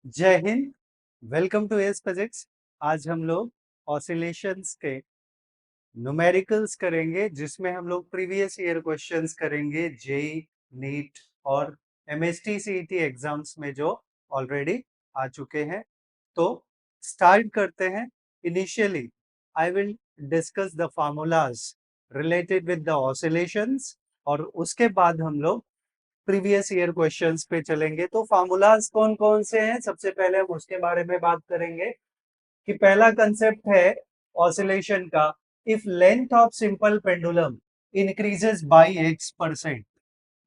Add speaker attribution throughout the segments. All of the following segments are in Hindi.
Speaker 1: जय Hind. Welcome to S physics. आज हम लोग ऑसिलेशंस के न्यूमेरिकल्स करेंगे, जिसमें हम लोग प्रीवियस ईयर क्वेश्चंस करेंगे जेई, नीट और एमएसटी सीईटी एग्जाम्स में जो ऑलरेडी आ चुके हैं। तो स्टार्ट करते हैं। Initially I will discuss the formulas related with the oscillations, और उसके बाद हम लोग प्रीवियस ईयर क्वेश्चंस पे चलेंगे। तो फार्मूलाज कौन कौन से हैं, सबसे पहले हम उसके बारे में बात करेंगे कि पहला कंसेप्ट है ऑसिलेशन का। If length of simple pendulum increases by x%,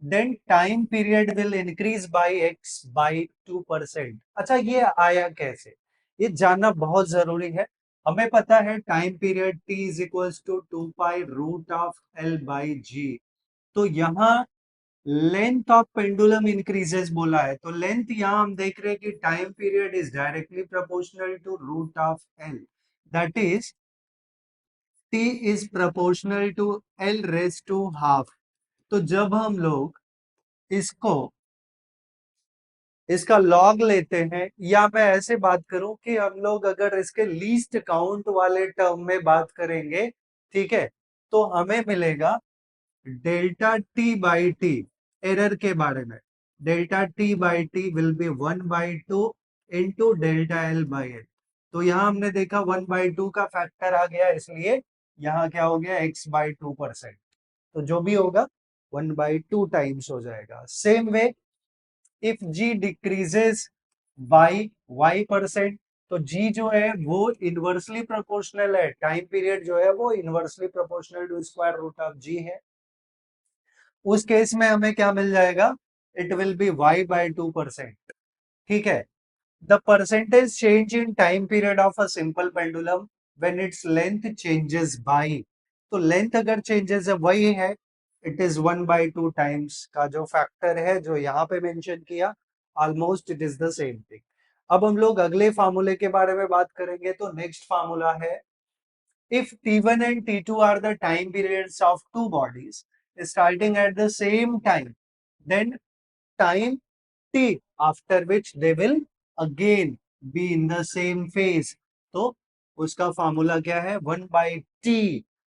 Speaker 1: then time period will increase by x by 2%। अच्छा, ये आया कैसे, ये जानना बहुत जरूरी है। हमें पता है time period t is equals to 2 pi root of l by g। तो यहाँ लेंथ ऑफ पेंडुलम इंक्रीजेस बोला है, तो लेंथ यहां हम देख रहे हैं कि time period is directly proportional to root of L, that is T is proportional to L raise to half. तो जब हम लोग इसको इसका लॉग लेते हैं, या मैं ऐसे बात करूं कि हम लोग अगर इसके लीस्ट काउंट वाले टर्म में बात करेंगे, ठीक है, तो हमें मिलेगा delta T by T. Error के बारे में, delta T by T will be 1/2 into delta L by L. तो यहाँ हमने देखा 1/2 का फैक्टर आ गया, इसलिए यहाँ क्या हो गया, x/2%। तो जो भी होगा 1/2 टाइम्स हो जाएगा। Same way, if g decreases by y%, तो g जो है वो इनवर्सली प्रोपोर्शनल है, टाइम पीरियड जो है वो inversely proportional to square root of g है। उस केस में हमें क्या मिल जाएगा, इट विल बी y/2%। ठीक है। The percentage change in time period of a simple pendulum when its length changes by, तो लेंथ अगर चेंजेस है वही है, इट इज 1/2 टाइम्स का जो फैक्टर है जो यहाँ पे मेंशन किया, almost it is the same thing. अब हम लोग अगले फार्मूले के बारे में बात करेंगे। तो नेक्स्ट फार्मूला है, if T1 and T2 are the time periods of two bodies starting at the same time, then time T after which they will again be in the same phase. तो उसका फार्मूला क्या है, 1/t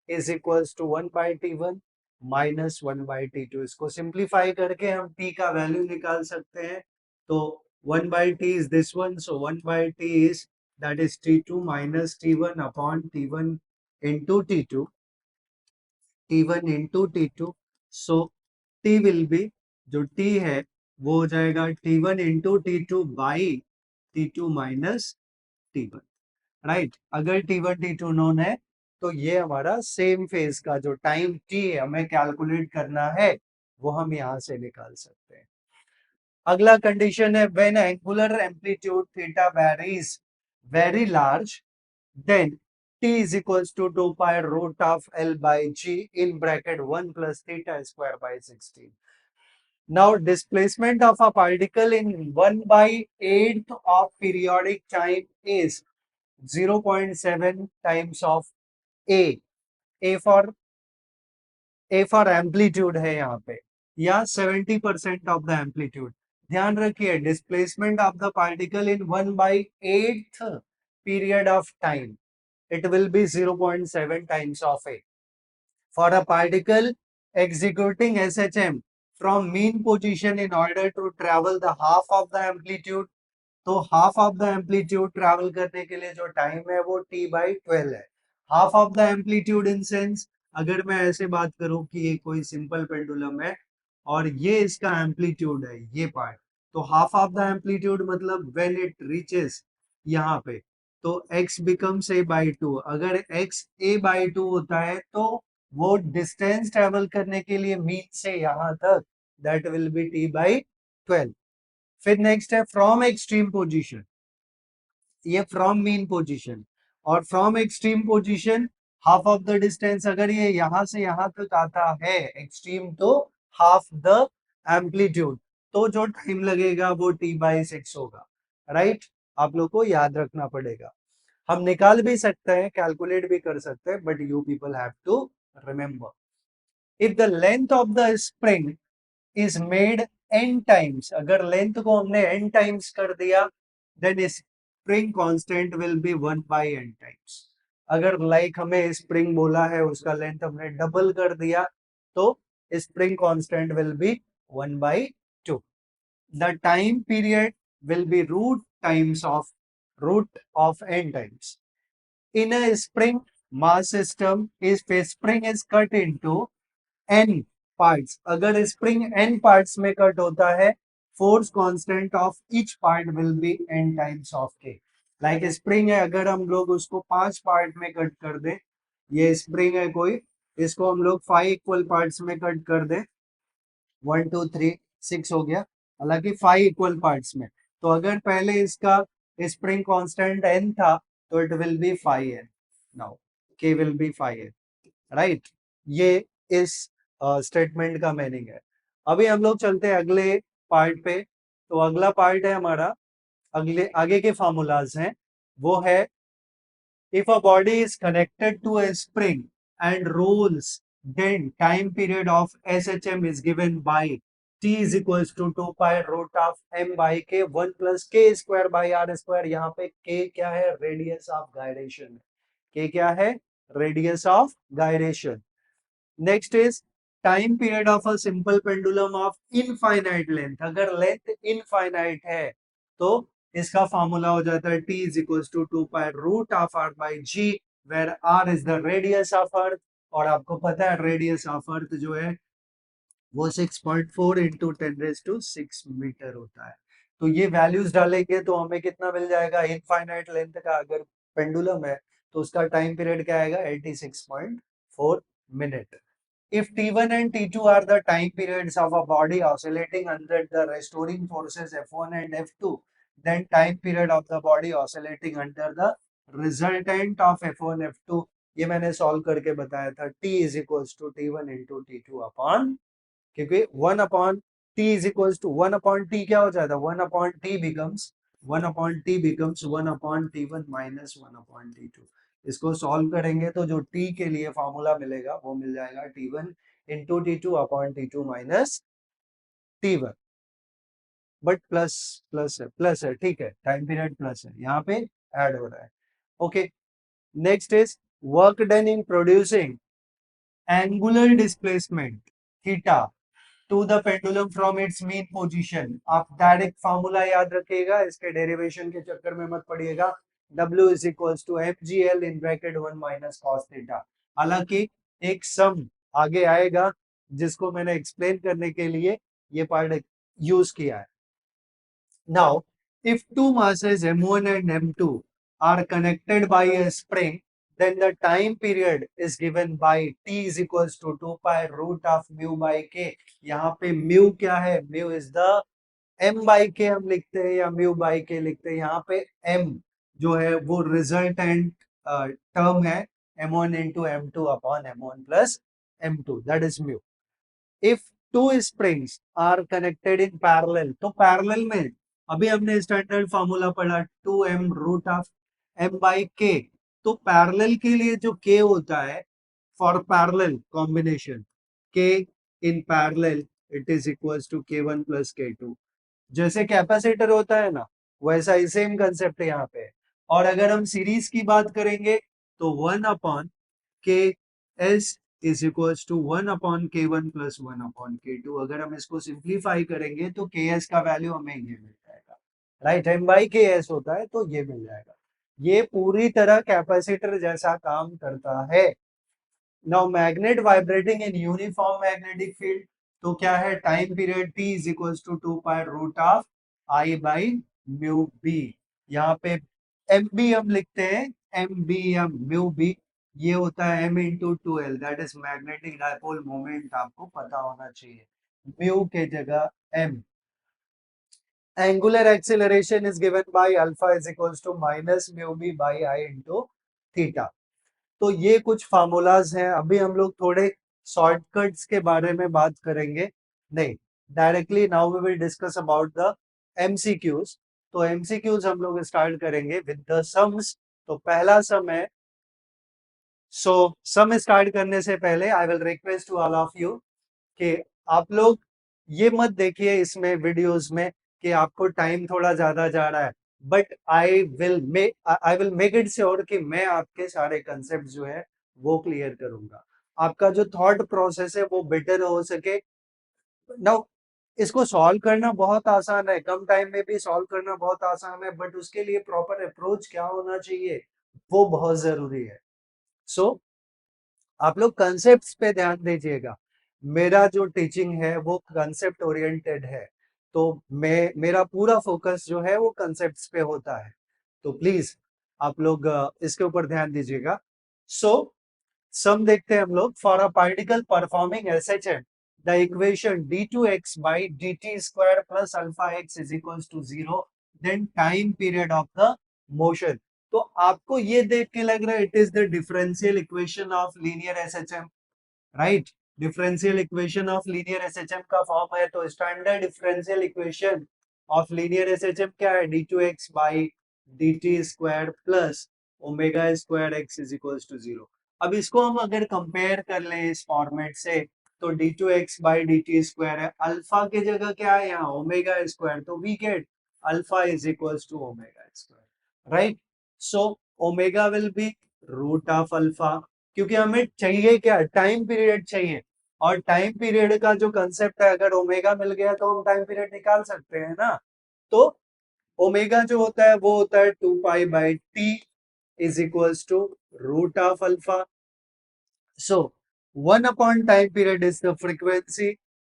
Speaker 1: is equals to 1/t1 minus 1/t2। इसको सिंप्लीफाई करके हम t का वैल्यू निकाल सकते हैं। तो 1/t is this one, so 1/t is, that is t2 minus t1 upon t1 into t2, t1 into t2। so t will be, जो t है वो हो जाएगा t1 into t2 by t2 minus t1, right. अगर t1 t2 नोन है तो ये हमारा सेम फेज का जो टाइम t है हमें कैलकुलेट करना है, वो हम यहां से निकाल सकते हैं। अगला कंडीशन है, when angular amplitude theta varies very large, then t is equals to 2 pi root of L by G in bracket 1 plus theta square by 16. Now displacement of a particle in 1/8 of periodic time is 0.7 times of A. A for amplitude है यहाँ पे, या 70% of the amplitude। ध्यान रखिए, displacement of the particle in 1/8 period of time, it will be 0.7 times of A. For a particle executing SHM from mean position in order to travel the half of the amplitude, तो half of the amplitude travel करने के लिए जो टाइम है वो t/12 है। Half of the amplitude in sense, अगर मैं ऐसे बात करूं कि ये कोई सिंपल पेंडुलम है और ये इसका एम्पलीट्यूड है, ये पार्ट, तो हाफ ऑफ द एम्पलीट्यूड मतलब व्हेन इट रीचेस यहाँ पे, तो x बिकम्स a/2। अगर x a/2 होता है तो वो डिस्टेंस ट्रेवल करने के लिए मीन से यहाँ तक, दैट विल बी t/12। फिर नेक्स्ट है फ्रॉम एक्सट्रीम पोजीशन, ये फ्रॉम मीन पोजीशन, और from extreme position half of the distance, अगर ये यहां से यहां तक आता है एक्सट्रीम, तो हाफ द एम्पलीट्यूड, तो जो टाइम लगेगा वो t/6 होगा, राइट। आप लोग को याद रखना पड़ेगा। हम निकाल भी सकते हैं, कैलकुलेट भी कर सकते हैं, but you people have to remember, if the length of the spring is made n times, अगर लेंथ को हमने n टाइम्स कर दिया, then spring constant will be 1/n times. अगर लाइक हमें स्प्रिंग बोला है उसका लेंथ हमने डबल कर दिया तो spring constant will be 1/2। The time period will be root of n times. In a spring mass system, if a spring is cut into n parts, अगर spring n parts में cut होता है, force constant of each part will be n times of k. Like spring है, अगर हम लोग उसको 5 पार्ट में कट कर दे, ये स्प्रिंग है कोई, इसको हम लोग 5 इक्वल पार्ट्स में कट कर दे, 1 2 3 6 हो गया, हालांकि 5 इक्वल पार्ट्स में। तो अगर पहले इसका स्प्रिंग कांस्टेंट n था तो it will B 5n, now k will be 5n, right. ये इस स्टेटमेंट का मीनिंग है। अभी हम लोग चलते हैं अगले पार्ट पे। तो अगला पार्ट है हमारा, अगले आगे के फॉर्मूलाज हैं, वो है if a body is connected to a spring and rolls, then time period of SHM is given by T is equals to 2 pi root of M by K 1 plus K square by R square। यहाँ पे K क्या है? Radius of gyration. K क्या है? Radius of gyration. Next is time period of a simple pendulum of infinite length. अगर लेंथ इनफाइनाइट है तो इसका फॉर्मूला हो जाता है T is equal to 2 pi root of R by g, where R is the radius of earth. और आपको पता है रेडियस ऑफ अर्थ जो है वो 6.4 इंटू 10⁶ मीटर होता है। तो ये वैल्यूज डालेंगे तो हमें कितना मिल जाएगा? इनफाइनाइट लेंथ का अगर पेंडुलम है तो उसका टाइम पीरियड क्या आएगा? 86.4 minute. If T1 and T2 are the time periods of a body oscillating under the restoring forces F1 and F2, then time period of the body oscillating under the resultant of F1 F2, ये मैंने सॉल्व करके बताया था, T is equals to T1 into T2 upon, क्योंकि 1 upon T is equals to 1 upon T क्या हो जाता है? 1 upon T becomes 1 upon T1 minus 1 upon T2। इसको सॉल्व करेंगे तो जो T के लिए फॉर्मूला मिलेगा वो मिल जाएगा T1 into T2 upon T2 minus T1। But plus है, ठीक है, टाइम पीरियड प्लस है, यहाँ पे ऐड हो रहा है। Okay, next is work done in producing angular displacement theta to the pendulum from its mean position. आप डायरेक्ट फॉर्मूला याद रखिएगा, इसके डेरिवेशन के चक्कर में मत पड़िएगा। W is equals to mgl in bracket 1 minus cos theta. हालांकि एक सम आगे आएगा जिसको मैंने एक्सप्लेन करने के लिए ये पार्ट यूज किया है। Now, if two masses m1 and m2 are connected by a spring, then the time period is given by T is equals to 2 pi root of mu by K। यहाँ पे mu क्या है? mu is the m by k हम लिखते हैं या mu by k लिखते हैं। यहाँ पे m जो है वो रिजल्टेंट टर्म है m1 into m2 upon m1 plus m2, that is mu। If two springs are connected in parallel, तो पैरेलल में अभी हमने स्टैंडर्ड फॉर्मूला पढ़ा 2m root of m by k। तो पैरेलल के लिए जो k होता है for parallel combination, k in parallel it is equals to k1 plus k2। जैसे कैपेसिटर होता है ना, वैसा ही सेम कंसेप्ट यहाँ पे। और अगर हम सीरीज की बात करेंगे तो 1 upon k s is equals to 1 upon k1 plus 1 upon k2। अगर हम इसको सिंप्लीफाई करेंगे तो ks का वैल्यू हमें ये मिल जाएगा, राइट, m बाई ks होता है तो ये मिल जाएगा। ये पूरी तरह कैपेसिटर जैसा काम करता है। Now magnet vibrating in uniform magnetic field, तो क्या है? Time period t is equals to 2 pi root of I by mu B. यहाँ पे एम बी हम लिखते हैं, एम बी या म्यू बी, ये होता है m into 2l, that is magnetic dipole moment, आपको पता होना चाहिए। म्यू के जगह m। Angular acceleration is given by alpha is equals to minus mu B by I into theta. तो ये कुछ फार्मूलाज हैं। अभी हम लोग थोड़े शॉर्टकट्स के बारे में बात करेंगे, नहीं directly now we will discuss about the MCQs. तो एमसीक्यूज हम लोग स्टार्ट करेंगे विद द सम्स। तो पहला सम है, सो सम स्टार्ट करने से पहले I will request to all of you कि आप लोग ये मत देखिए इसमें वीडियोस में कि आपको टाइम थोड़ा ज्यादा जा रहा है। But I will make it sure कि मैं आपके सारे कंसेप्ट जो है वो क्लियर करूंगा, आपका जो थॉट प्रोसेस है वो बेटर हो सके। नाउ इसको सॉल्व करना बहुत आसान है, कम टाइम में भी सॉल्व करना बहुत आसान है, बट उसके लिए प्रॉपर अप्रोच क्या होना चाहिए वो बहुत जरूरी है। सो आप लोग कंसेप्ट्स पे ध्यान दीजिएगा। मेरा जो टीचिंग है वो कंसेप्ट ओरिएंटेड है, तो मेरा पूरा फोकस जो है वो कंसेप्ट्स पे होता है। तो प्लीज आप लोग इसके ऊपर ध्यान दीजिएगा। सो सम देखते हैं हम लोग। For a particle performing SHM the equation d2x by dt square plus alpha x is equals to 0, then time period of the motion। तो आपको ये देख के लग रहा है it is the differential equation of linear SHM, right. Differential equation of linear SHM का फॉर्म है, तो standard differential equation of linear SHM क्या है, d2x by dt square plus omega square x is equals to 0। अब इसको हम अगर कंपेयर कर लें इस फॉर्मेट से, तो d2x by dt स्क्वायर है, अल्फा की जगह क्या है यहाँ ओमेगा स्क्वायर, तो we get alpha is equals to omega square, right. So omega will be root of alpha, क्योंकि हमें चाहिए क्या, टाइम पीरियड चाहिए, और टाइम पीरियड का जो कंसेप्ट है अगर ओमेगा मिल गया तो हम टाइम पीरियड निकाल सकते हैं ना। तो ओमेगा जो होता है वो होता है 2 pi by T is equals to root of alpha. So 1 upon time period is the frequency,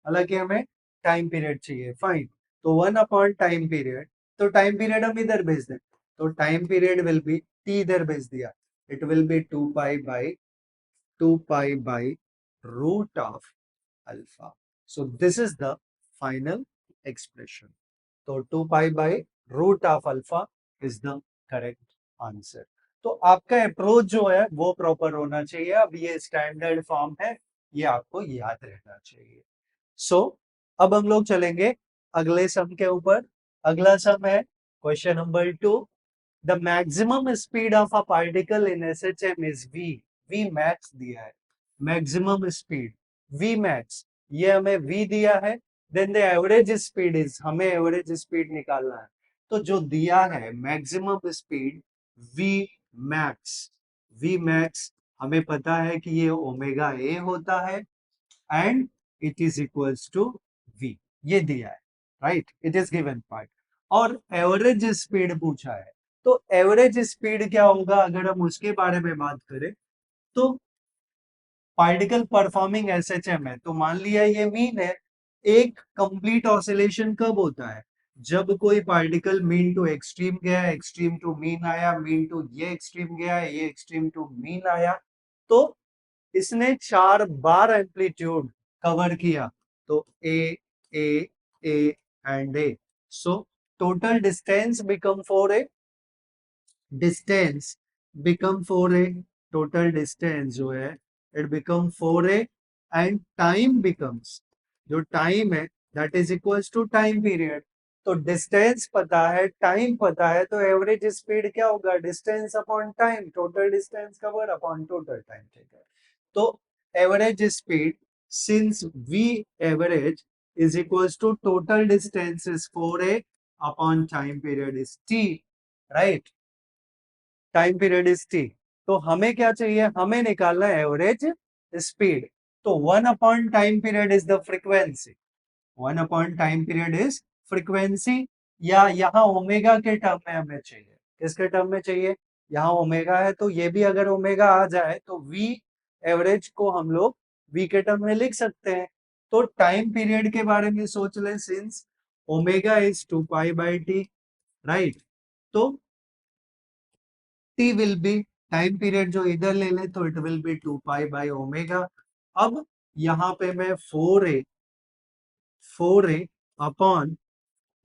Speaker 1: हालांकि हमें टाइम पीरियड चाहिए, फाइन। तो 1 अपॉन टाइम पीरियड, तो टाइम पीरियड हम इधर भेज दें, तो time period will be T, इधर भेज दिया, it will be 2 pi by root of alpha. So this is the final expression. तो 2 pi by root of alpha is the correct answer. तो आपका अप्रोच जो है वो प्रॉपर होना चाहिए। अब ये स्टैंडर्ड फॉर्म है, ये आपको याद रहना चाहिए। सो अब हम लोग चलेंगे अगले सम के ऊपर। अगला सम है question number 2। The maximum speed of a particle in SHM is V. V max दिया है, मैक्सिमम स्पीड वी मैक्स, ये हमें वी दिया है। Then the average speed is, हमें एवरेज स्पीड निकालना है। तो जो दिया है maximum speed V max, V max हमें पता है कि ये ओमेगा ए होता है and it is equals to V, ये दिया है, right, it is given part. और एवरेज स्पीड पूछा है, तो एवरेज स्पीड क्या होगा अगर हम उसके बारे में बात करें, तो पार्टिकल परफॉर्मिंग एसएचएम है, तो मान लिया ये मीन है। एक कंप्लीट ऑसिलेशन कब होता है, जब कोई पार्टिकल मीन टू एक्सट्रीम गया, एक्सट्रीम टू मीन आया, मीन टू ये एक्सट्रीम गया, ये एक्सट्रीम टू मीन आया। तो इसने 4 बार एम्पलीट्यूड कवर किया, तो A A and A, so total distance become 4a, distance become 4a, total distance जो है it become 4a and time becomes, जो टाइम है that is equals to time period. तो डिस्टेंस पता है, टाइम पता है, तो एवरेज स्पीड क्या होगा, distance upon time, total distance cover upon total time, ठीक है। तो average speed since V average is equals to total distance is 4a upon time period is t, right, time period is T. तो हमें क्या चाहिए, हमें निकालना है एवरेज स्पीड। तो 1 upon time period is the frequency, 1 upon time period is frequency, या यहाँ ओमेगा के टर्म में हमें चाहिए, किसके टर्म में चाहिए, यहाँ ओमेगा है तो ये भी अगर ओमेगा आ जाए तो वी एवरेज को हम लोग वी के टर्म में लिख सकते हैं। तो टाइम पीरियड के बारे में सोच लें, since omega is 2 pi by T, right. तो T will be, time period जो इधर ले लें तो it will be 2 pi by omega. अब यहाँ पे मैं 4a upon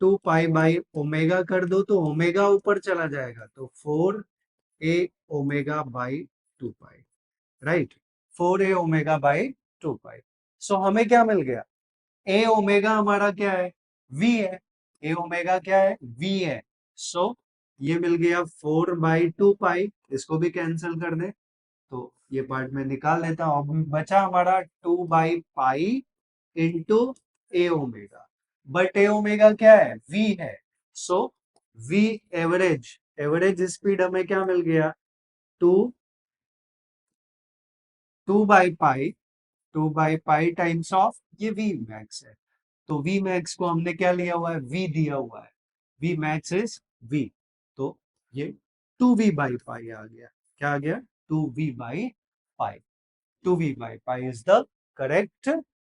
Speaker 1: 2 pi by omega कर दो, तो ओमेगा ऊपर चला जाएगा, तो 4a omega by 2 pi, right, 4a omega by 2 पाई। सो हमें क्या मिल गया, ए ओमेगा हमारा क्या है, वी है, ए ओमेगा क्या है, वी है। सो ये मिल गया 4/2 पाई, इसको भी कैंसिल कर दे, तो ये पार्ट में निकाल लेता हूं। अब बचा हमारा 2/पाई into A omega, but A omega क्या है, वी है। So v average, average speed हमें क्या मिल गया, टू, 2/पाई, 2/पाई टाइम्स ऑफ ये v मैक्स है। तो v मैक्स को हमने क्या लिया हुआ है, v दिया हुआ है, v मैक्स इज v। तो ये 2v/पाई आ गया, क्या आ गया, 2v/पाई, 2v/पाई इज द करेक्ट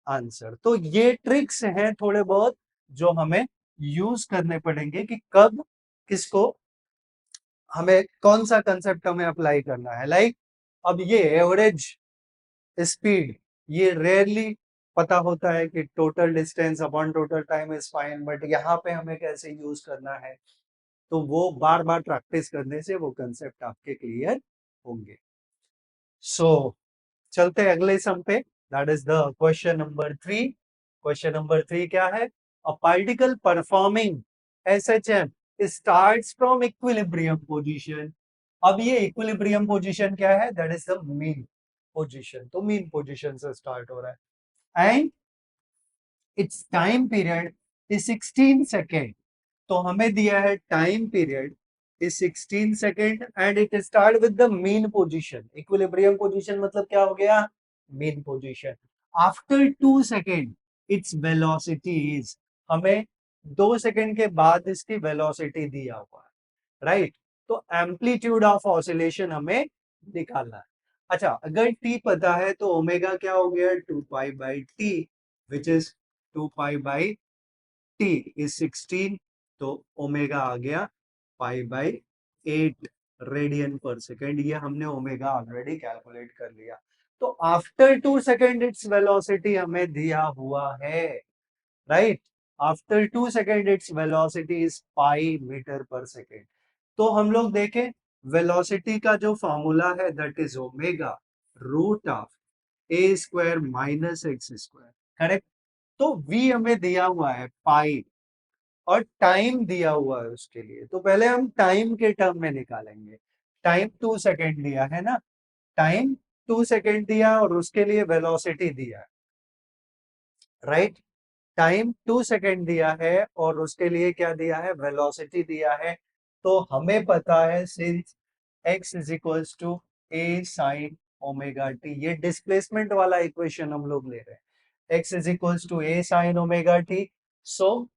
Speaker 1: आंसर। तो ये ट्रिक्स हैं थोड़े बहुत जो हमें यूज करने पड़ेंगे कि कब किसको, हमें कौन सा कंसेप्ट हमें अप्लाई करना है। लाइक अब ये एवरेज स्पीड, ये रेयरली पता होता है कि total distance upon total time is fine, but यहाँ पे हमें कैसे यूज करना है, तो वो बार बार प्रैक्टिस करने से वो कंसेप्ट आपके क्लियर होंगे। सो चलते हैं अगले सम पे, that is the question number 3। Question number 3 क्या है, a particle performing SHM starts from equilibrium position. अब ये इक्विलिब्रियम पोजीशन क्या है, that is the mean position, तो मीन पोजीशन से स्टार्ट हो रहा है and it's time period is 16 second. तो हमें दिया है time period is 16 second and it start with the mean position. Equilibrium position मतलब क्या हो गया, mean position. After 2 second its velocity is, हमें 2 सेकेंड के बाद इसकी वेलोसिटी दिया हुआ है, राइट। तो एम्पलीट्यूड ऑफ ऑसिलेशन हमें निकालना है। अच्छा, अगर टी पता है तो ओमेगा क्या हो गया, 2π/t which is 2π/t is 16, तो ओमेगा आ गया π/8 रेडियन पर सेकेंड। ये हमने ओमेगा ऑलरेडी कैलकुलेट कर लिया। तो आफ्टर 2 सेकेंड इट्स वेलोसिटी हमें दिया हुआ है, right. After 2 second its velocity is pi meter per second. तो हम लोग देखें वेलोसिटी का जो फॉर्मूला है that is omega root of A square minus x square, correct. तो v हमें दिया हुआ है पाई और टाइम दिया हुआ है उसके लिए, तो पहले हम टाइम के टर्म में निकालेंगे। टाइम 2 सेकेंड दिया है ना, टाइम 2 सेकेंड दिया और उसके लिए वेलोसिटी दिया है, राइट। टाइम 2 सेकेंड दिया है और उसके लिए क्या दिया है, वेलोसिटी दिया है। तो हमें पता है since x is equals to A sine omega T, ये डिस्प्लेसमेंट वाला इक्वेशन हम लोग ले रहे हैं, x is equals to A sine omega T. So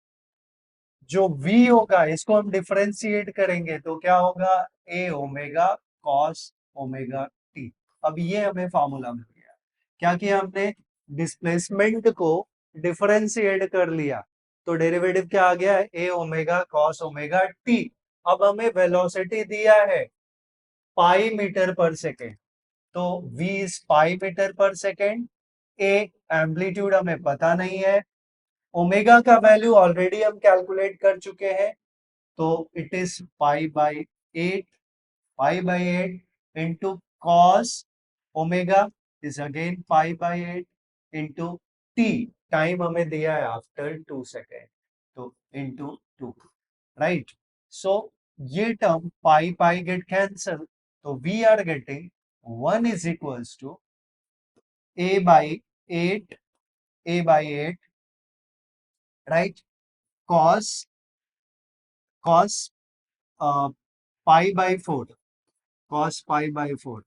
Speaker 1: जो v होगा इसको हम डिफरेंशिएट करेंगे तो क्या होगा, ए ओमेगा कॉस ओमेगा टी। अब ये हमें फॉर्मूला मिल गया, क्या किया हमने, डिस्प्लेसमेंट को डिफरेंशिएट कर लिया, तो डेरिवेटिव क्या आ गया, ए ओमेगा कॉस ओमेगा टी। अब हमें वेलोसिटी दिया है पाई मीटर पर सेकेंड, तो v is pi meter per second. A amplitude हमें पता नहीं है, ओमेगा का वैल्यू ऑलरेडी हम कैलकुलेट कर चुके हैं, तो it is π/8, π/8 into cos omega is again π/8 into T, time हमें दिया है आफ्टर 2 सेकेंड, तो इंटू 2, राइट। सो ये term pi pi get cancel, तो we are getting 1 is equals to a/8, a/8, right, cos cos π/4, cos π/4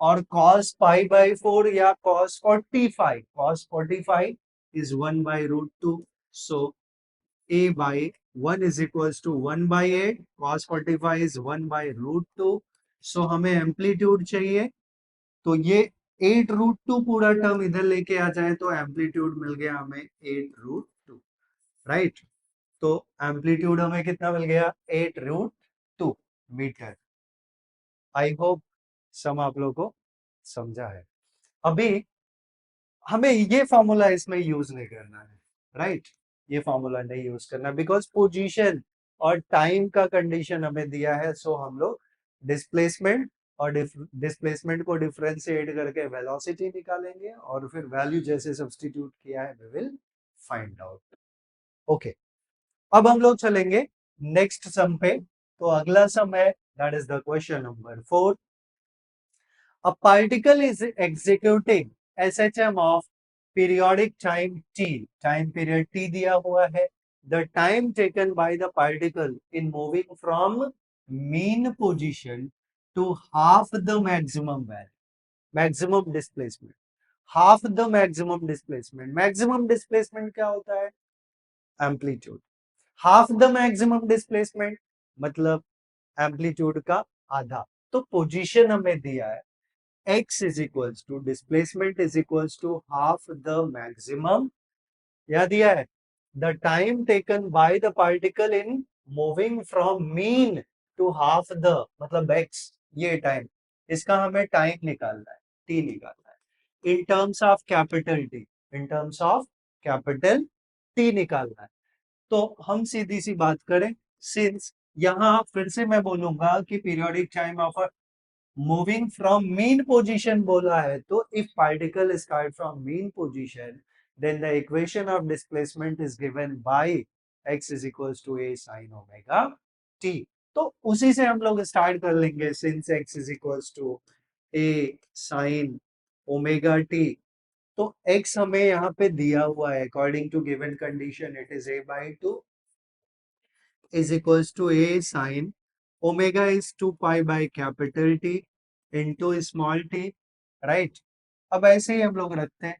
Speaker 1: और cos π/4 या cos 45, cos 45 is 1/√2, so a/1 is equals to 1/8, cos 45 is 1/√2, so हमें एम्पलीट्यूड चाहिए, तो ये 8√2 पूरा टर्म इधर लेके आ जाए तो एम्पलीट्यूड मिल गया हमें 8√2, राइट। तो एम्पलीट्यूड हमें कितना मिल गया, 8√2 मीटर। आई होप सम आप लोगों को समझा है। अभी हमें ये फॉर्मूला इसमें यूज नहीं करना है, राइट। ये फॉर्मूला नहीं यूज करना बिकॉज पोजीशन और टाइम का कंडीशन हमें दिया है, सो हम लोग डिस्प्लेसमेंट और डिस्प्लेसमेंट को डिफरेंशिएट करके वेलोसिटी निकालेंगे और फिर वैल्यू जैसे सब्स्टिट्यूट किया है we will find out. Okay, अब हम लोग चलेंगे नेक्स्ट सम पे। तो अगला सम है that is the question number 4। A particle is executing SHM of periodic time t, time period t दिया हुआ है the time taken by the particle in moving from mean position to half the maximum value, maximum displacement, half the maximum displacement. Maximum displacement क्या होता है? Amplitude. Half the maximum displacement मतलब एम्पलीट्यूड का आधा. तो पोजीशन हमें दिया है x is equals to displacement is equals to half the maximum. क्या दिया है? The time taken by the particle in moving from mean to half the मतलब x, ये टाइम, इसका हमें टाइम निकालना है, t निकालना है in terms of capital T, in terms of capital T निकालना है. तो हम सीधी सी बात करें, सिंस यहां फिर से मैं बोलूंगा कि periodic time of moving from mean position बोला है, तो if particle start from mean position then the equation of displacement is given by x is equals to a sin omega t. तो उसी से हम लोग स्टार्ट कर लेंगे, since x is equals to a sin omega t. तो x हमें यहाँ पे दिया हुआ है, according to given condition it is a by 2 is equals to a sin omega is 2 pi by capital T into small t, right? अब ऐसे ही हम लोग रखते हैं,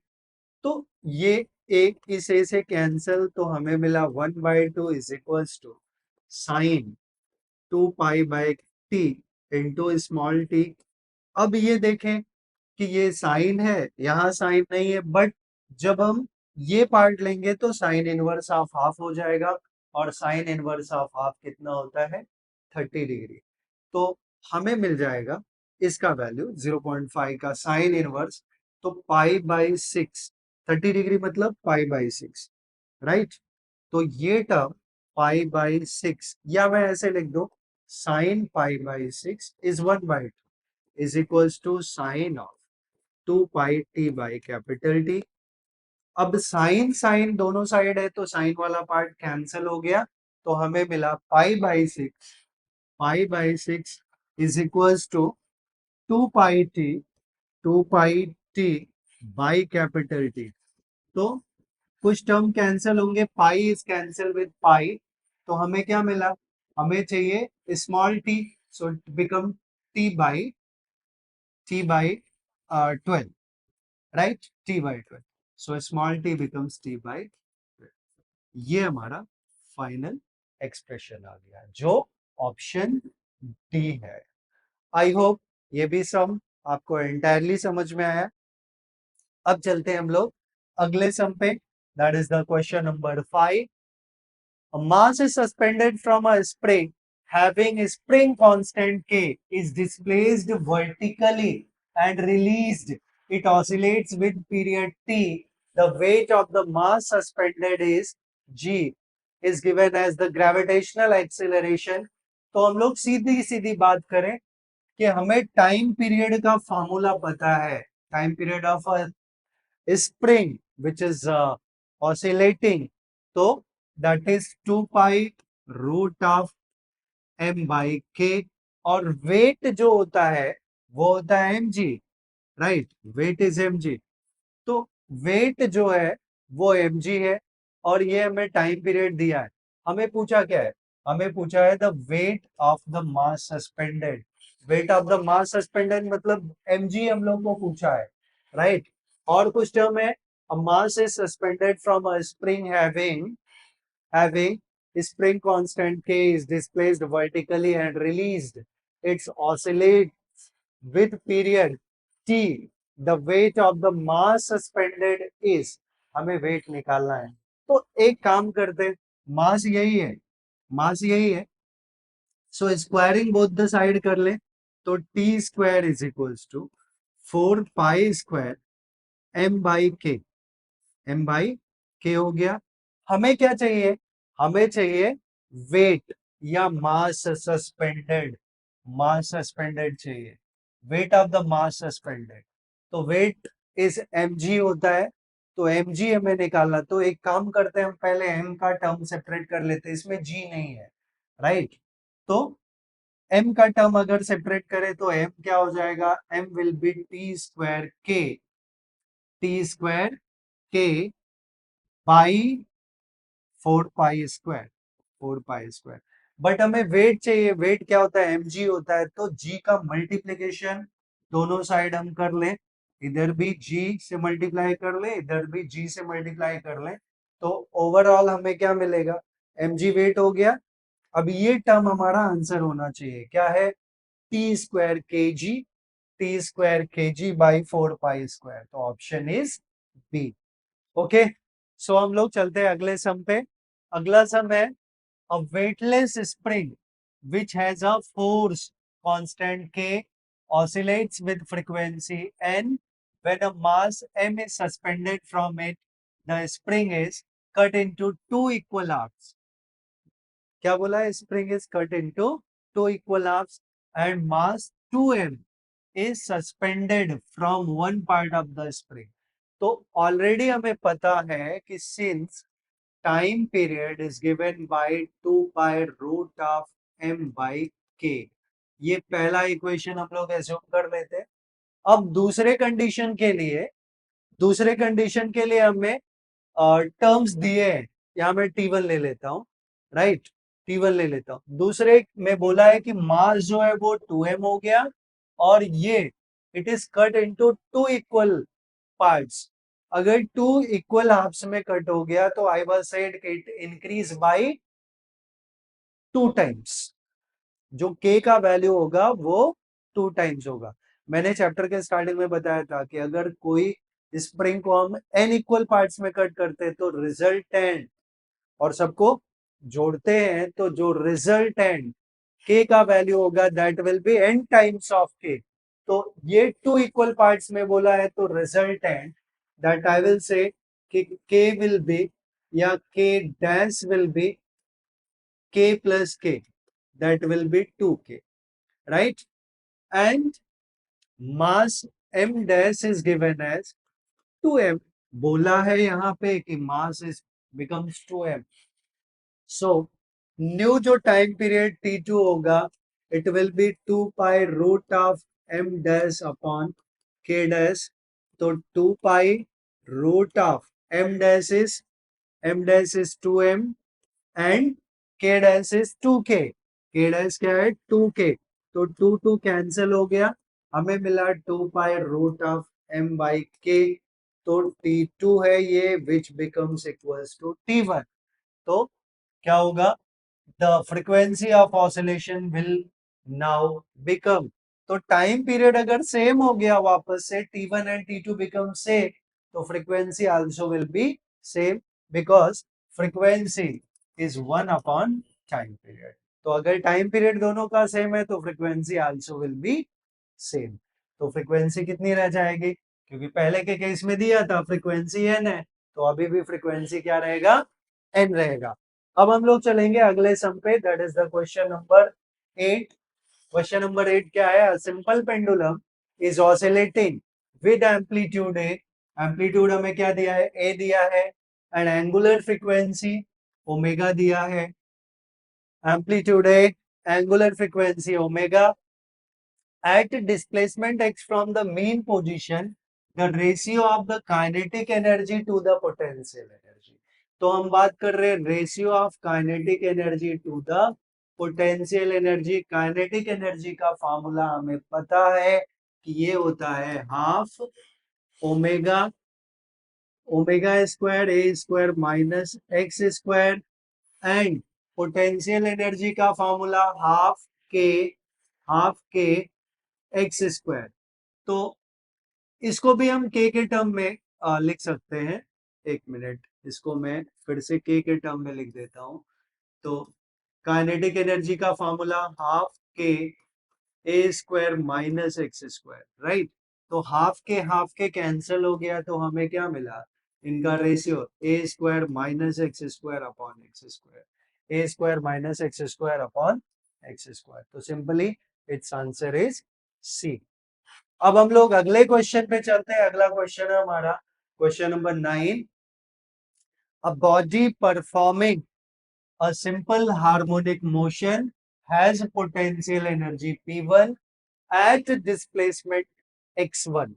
Speaker 1: तो ये एक इस a से कैंसल, तो हमें मिला 1 by 2 is equals to sin 2 pi by t into small t. अब ये देखें कि ये साइन है, यहाँ साइन नहीं है, बट जब हम ये पार्ट लेंगे तो साइन इनवर्स ऑफ हाफ हो जाएगा, और साइन इनवर्स ऑफ हाफ कितना होता है? 30 डिग्री. तो हमें मिल जाएगा इसका वैल्यू 0.5 का साइन इनवर्स, तो पाई बाई 6, 30 डिग्री मतलब पाई बाई 6, राइट? तो ये टर्म पाई बाई 6, या मैं ऐसे लिख दो sine pi by 6 is 1 by 2 is equals to sine of 2 pi T by capital T. अब साइन साइन दोनों साइड है, तो साइन वाला पार्ट कैंसिल हो गया, तो हमें मिला pi by six is equals to 2 pi T by capital T. तो कुछ टर्म कैंसिल होंगे, pi is cancel with pi, तो हमें क्या मिला? हमें चाहिए small T, so become T by 12, right? T by 12, so small T becomes T by 12. ये हमारा फाइनल एक्सप्रेशन आ गया, जो ऑप्शन डी है. आई होप ये भी सम आपको एंटायरली समझ में आया. अब चलते हैं हम लोग अगले सम पे. That is the question number 5. A mass is suspended from a spring having a spring constant K is displaced vertically and released. It oscillates with period T. The weight of the mass suspended is G. Is given as the gravitational acceleration. तो हम लोग सीधी सीधी बात करें कि हमें टाइम पीरियड का फॉर्मूला पता है. Time period of a spring which is oscillating, तो that is 2 pi root of m by k. और वेट जो होता है वो होता है mg, right? Weight is mg. तो वेट जो है वो mg है, और ये हमें टाइम पीरियड दिया है. हमें पूछा क्या है? हमें पूछा है the weight of the mass suspended. Weight of the mass suspended मतलब mg हम लोग को पूछा है, राइट? और कुछ टर्म है, a mass is suspended from a spring having spring constant K is displaced vertically and released. It oscillates with period T. The weight of the mass suspended is. हमें वेट निकालना है, तो एक काम करते, मास यही है, मास यही है, so squaring both the side कर ले, तो T square is equals to 4 pi square M by K. M by K हो गया. हमें क्या चाहिए? हमें चाहिए वेट या मास सस्पेंडेड. मास सस्पेंडेड चाहिए, weight of the mass suspended. तो वेट इज mg होता है, तो mg हमें निकालना. तो एक काम करते हैं, हम पहले m का टर्म सेपरेट कर लेते हैं, इसमें g नहीं है, राइट? तो m का टर्म अगर सेपरेट करें तो m क्या हो जाएगा? m will be T square k, T square k by 4 pi square, 4 pi square. But हमें वेट चाहिए, वेट क्या होता है, mg होता है, तो g का मल्टीप्लीकेशन दोनों साइड हम कर लें, इधर भी g से मल्टीप्लाई कर ले, इधर भी g से मल्टीप्लाई कर लें, तो ओवरऑल हमें क्या मिलेगा, mg वेट हो गया। अब ये टर्म हमारा आंसर होना चाहिए, क्या है, टी स्क्वायर के जी, टी स्क्वायर के जी बाई 4 पाई स्क्वायर, तो ऑप्शन इज बी। ओके, सो हम लोग चलते हैं अगले सम पे। अगला सम है, a weightless spring which has a force constant k oscillates with frequency n. When a mass m is suspended from it, the spring is cut into two equal halves. क्या बोला है, spring is cut into two equal halves and mass 2m is suspended from one part of the spring. तो ऑलरेडी हमें पता है कि since time period is given by 2 pi root of m by k, ये पहला इक्वेशन हम लोग एज्यूम कर लेते हैं। अब दूसरे कंडीशन के लिए हमें टर्म्स दिए हैं, यहाँ मैं T1 ले लेता हूँ, राइट, T1 ले लेता हूँ। दूसरे में बोला है कि मास जो है वो 2m हो गया, और ये it is cut into two equal parts. अगर टू इक्वल हाफ्स में कट हो गया तो I was said it increase by 2 times, जो k का वैल्यू होगा वो 2 टाइम्स होगा। मैंने चैप्टर के स्टार्टिंग में बताया था कि अगर कोई स्प्रिंग को हम n इक्वल पार्ट्स में कट करते हैं तो रिजल्टेंट, और सबको जोड़ते हैं तो जो रिजल्टेंट k का वैल्यू होगा that will B n times of k। तो ये टू इक्वल पार्ट्स में बोला है, तो रिजल्टेंट दैट आई विल से कि k विल बी, या k dash will be k plus k, that will be 2k, right? And mass m dash is given as 2m। बोला है यहाँ पे कि mass is becomes 2m, so new जो टाइम पीरियड t2 होगा it will be 2 pi root of m dash upon k dash. तो 2 pi root of m dash is 2m and k dash is 2k, k dash क्या है 2k, तो 2 कैंसिल हो गया, हमें मिला 2 pi root of m by k, तो t2 है ये which becomes equals to t1। तो क्या होगा, the frequency of oscillation will now become, तो टाइम पीरियड अगर सेम हो गया वापस से t1 and t2 become same, तो frequency also will be same, because frequency is 1 upon time period. तो अगर टाइम पीरियड दोनों का सेम है तो frequency also will be same. तो फ्रीक्वेंसी कितनी रह जाएगी, क्योंकि पहले के केस में दिया था फ्रीक्वेंसी n है, तो अभी भी फ्रीक्वेंसी क्या रहेगा, n रहेगा। अब हम लोग चलेंगे अगले सम पे, that is the question number 8। Question number 8 क्या है, simple pendulum is oscillating with amplitude A, amplitude हमें क्या दिया है, a दिया है, एंड एंगुलर फ्रीक्वेंसी ओमेगा दिया है, amplitude A, angular frequency omega, at displacement x from the mean position, the ratio of the kinetic energy to the potential energy। तो हम बात कर रहे हैं ratio of kinetic energy to the potential energy. Kinetic energy का फॉर्मूला हमें पता है कि ये होता है half omega, omega square A square minus x square, and potential energy का formula half K X square. तो इसको भी हम के टर्म में लिख सकते हैं। एक मिनट, इसको मैं फिर से के टर्म में लिख देता हूं। तो काइनेटिक एनर्जी का formula half K A square minus x square, right. तो हाफ के कैंसिल हो गया, तो हमें क्या मिला, इनका ratio A square minus x square upon X square, A square minus x square upon X square. तो simply it's answer is C. अब हम लोग अगले क्वेश्चन पे चलते हैं। अगला क्वेश्चन है हमारा question number 9। A body performing a simple harmonic motion has potential energy P1 at displacement x1।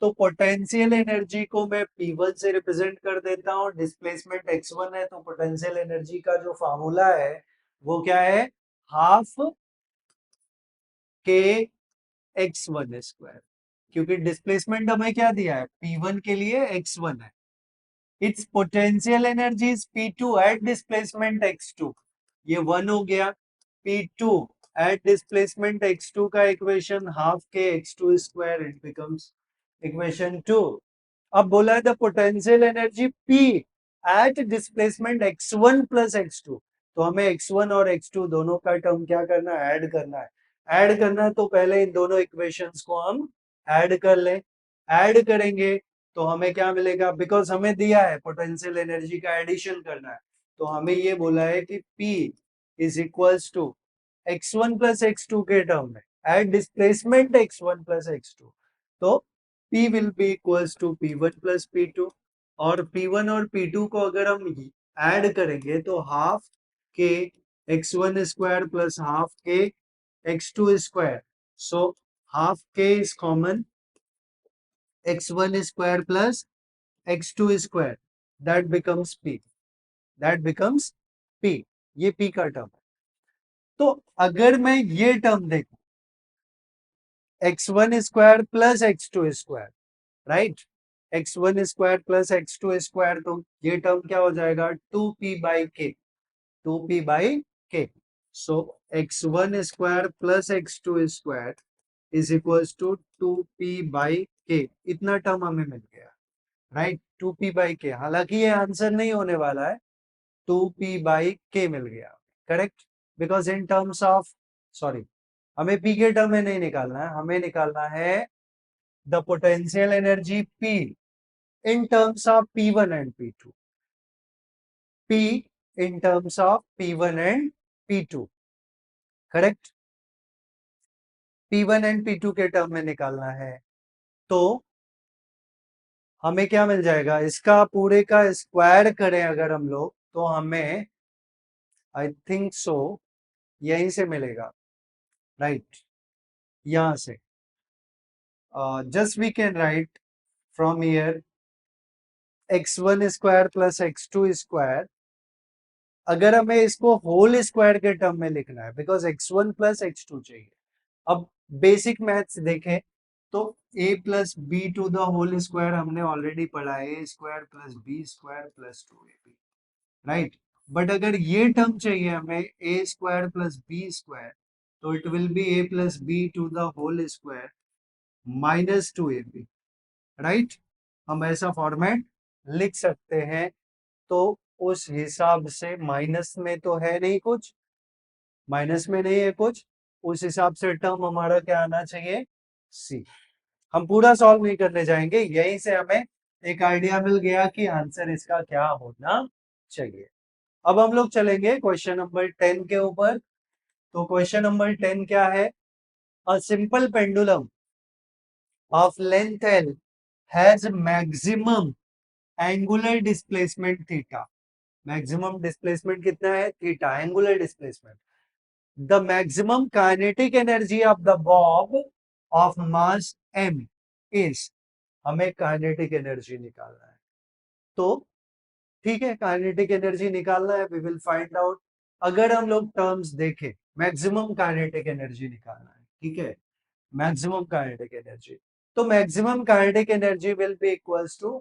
Speaker 1: तो पोटेंशियल एनर्जी को मैं P1 से रिप्रेजेंट कर देता हूँ, डिस्प्लेसमेंट x1 है, तो पोटेंशियल एनर्जी का जो फार्मूला है वो क्या है, हाफ के x1 स्क्वायर, क्योंकि डिस्प्लेसमेंट हमें क्या दिया है, P1 के लिए x1 है, its potential energy is P2 at displacement x2, ये 1 हो गया, P2 एट डिस्प्लेसमेंट x2 का इक्वेशन हाफ के x2 square, it becomes equation 2। अब बोला है the potential energy P at displacement x1 plus x2, तो हमें x1 और x2 दोनों का टर्म क्या करना है, ऐड करना है। ऐड करना है तो पहले इन दोनों इक्वेशंस को हम ऐड कर लें, ऐड करेंगे तो हमें क्या मिलेगा, बिकॉज हमें दिया है पोटेंशियल एनर्जी का एडिशन करना है, तो हमें ये बोला है कि P is equals to x1 plus x2 के टर्म में eight displacement x1 plus x2, तो P will be equals to P1 plus P2, और P1 और P2 को अगर हम ऐड करेंगे तो हाफ के x1 स्क्वायर प्लस हाफ के x2 स्क्वायर, सो हाफ के is common, x1 square plus x2 square, that becomes P, that becomes P, ये P का टर्म है। तो अगर मैं ये टर्म देखूं, x1 square plus x2 square, right, x1 square plus x2 square, तो ये टर्म क्या हो जाएगा, 2p बाई के, 2p by K, so x1 square plus x2 square is equals to 2p by K, इतना टर्म हमें मिल गया, राइट, 2p बाई के, हालांकि ये आंसर नहीं होने वाला है, 2p बाई के मिल गया, correct, because in terms of, sorry, हमें p के टर्म में नहीं निकालना है, हमें निकालना है the potential energy p in terms of P1 and P2. P in terms of P1 and P2. Correct, P1 and P2 के टर्म में निकालना है, तो हमें क्या मिल जाएगा, इसका पूरे का स्क्वायर करें अगर हम लोग, तो हमें आई थिंक सो यहीं से मिलेगा, राइट, यहां से just we can write from here x1 square plus x2 square, अगर हमें इसको होल स्क्वायर के टर्म में लिखना है, बिकॉज x1 प्लस x2 चाहिए। अब बेसिक मैथ्स देखें तो a plus B to the whole square हमने ऑलरेडी पढ़ा है, A square plus B square plus 2ab, right, but अगर ये टर्म चाहिए हमें A square plus B square, तो it will be A plus B to the whole square minus 2ab, right, हम ऐसा फॉर्मेट लिख सकते हैं, तो उस हिसाब से माइनस में तो है नहीं कुछ, माइनस में नहीं है कुछ, उस हिसाब से टर्म हमारा क्या आना चाहिए, सी। हम पूरा सॉल्व नहीं करने जाएंगे, यहीं से हमें एक आइडिया मिल गया कि आंसर इसका क्या होना चाहिए। अब हम लोग चलेंगे क्वेश्चन नंबर 10 के ऊपर। तो क्वेश्चन नंबर 10 क्या है, a simple pendulum of length L has maximum angular displacement theta, maximum displacement कितना है, theta, angular displacement, the maximum kinetic energy of the bob of mass m is, हमें काइनेटिक एनर्जी निकालना है, तो ठीक है, काइनेटिक एनर्जी निकालना है, वी विल फाइंड आउट। अगर हम लोग टर्म्स देखें, मैक्सिमम काइनेटिक एनर्जी निकालना है, ठीक है, मैक्सिमम काइनेटिक एनर्जी, तो maximum kinetic energy will be equals to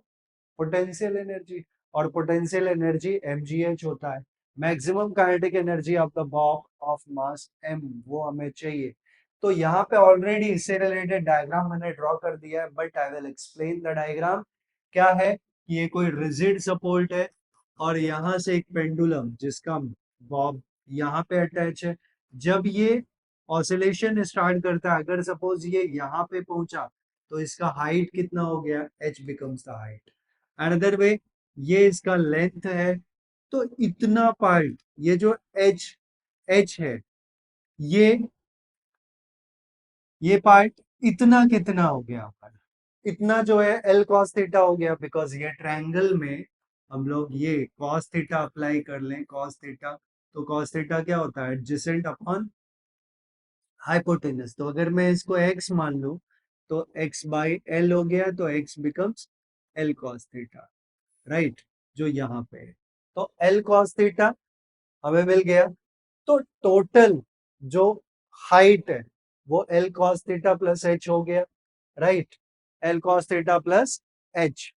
Speaker 1: potential energy, और पोटेंशियल एनर्जी mgh होता है, maximum kinetic energy of the bob of mass m, वो हमें चाहिए। तो यहाँ पे ऑलरेडी इससे रिलेटेड डायग्राम मैंने ड्रॉ कर दिया है, but I will explain the diagram. क्या है कि ये कोई रिजिड सपोर्ट है, और यहाँ से एक पेंडुलम जिसका बॉब यहाँ पे अटैच है, जब ये ऑसिलेशन स्टार्ट करता है, अगर सपोज ये यहाँ पे पहुंचा, तो इसका हाइट कितना हो गया, h becomes the height, another way ये इसका लेंथ है, तो इतना पार्ट, ये जो h है, ये ये पार्ट इतना कितना हो गया हमारा, इतना जो है एल कॉस थीटा हो गया, बिकॉज ये ट्रायंगल में हम लोग ये कॉस थीटा अप्लाई कर लें, कॉस थीटा, तो कॉस थीटा क्या होता है, एडजेसेंट अपॉन हाइपोटेनस, तो अगर मैं इसको x मान लूं, तो x बाई एल हो गया, तो x becomes L cos theta, right, जो यहाँ पे है। तो एल कॉस थीटा हमें मिल गया। तो टोटल जो हाइट है वो L cos theta plus H हो गया, right, L cos theta plus H.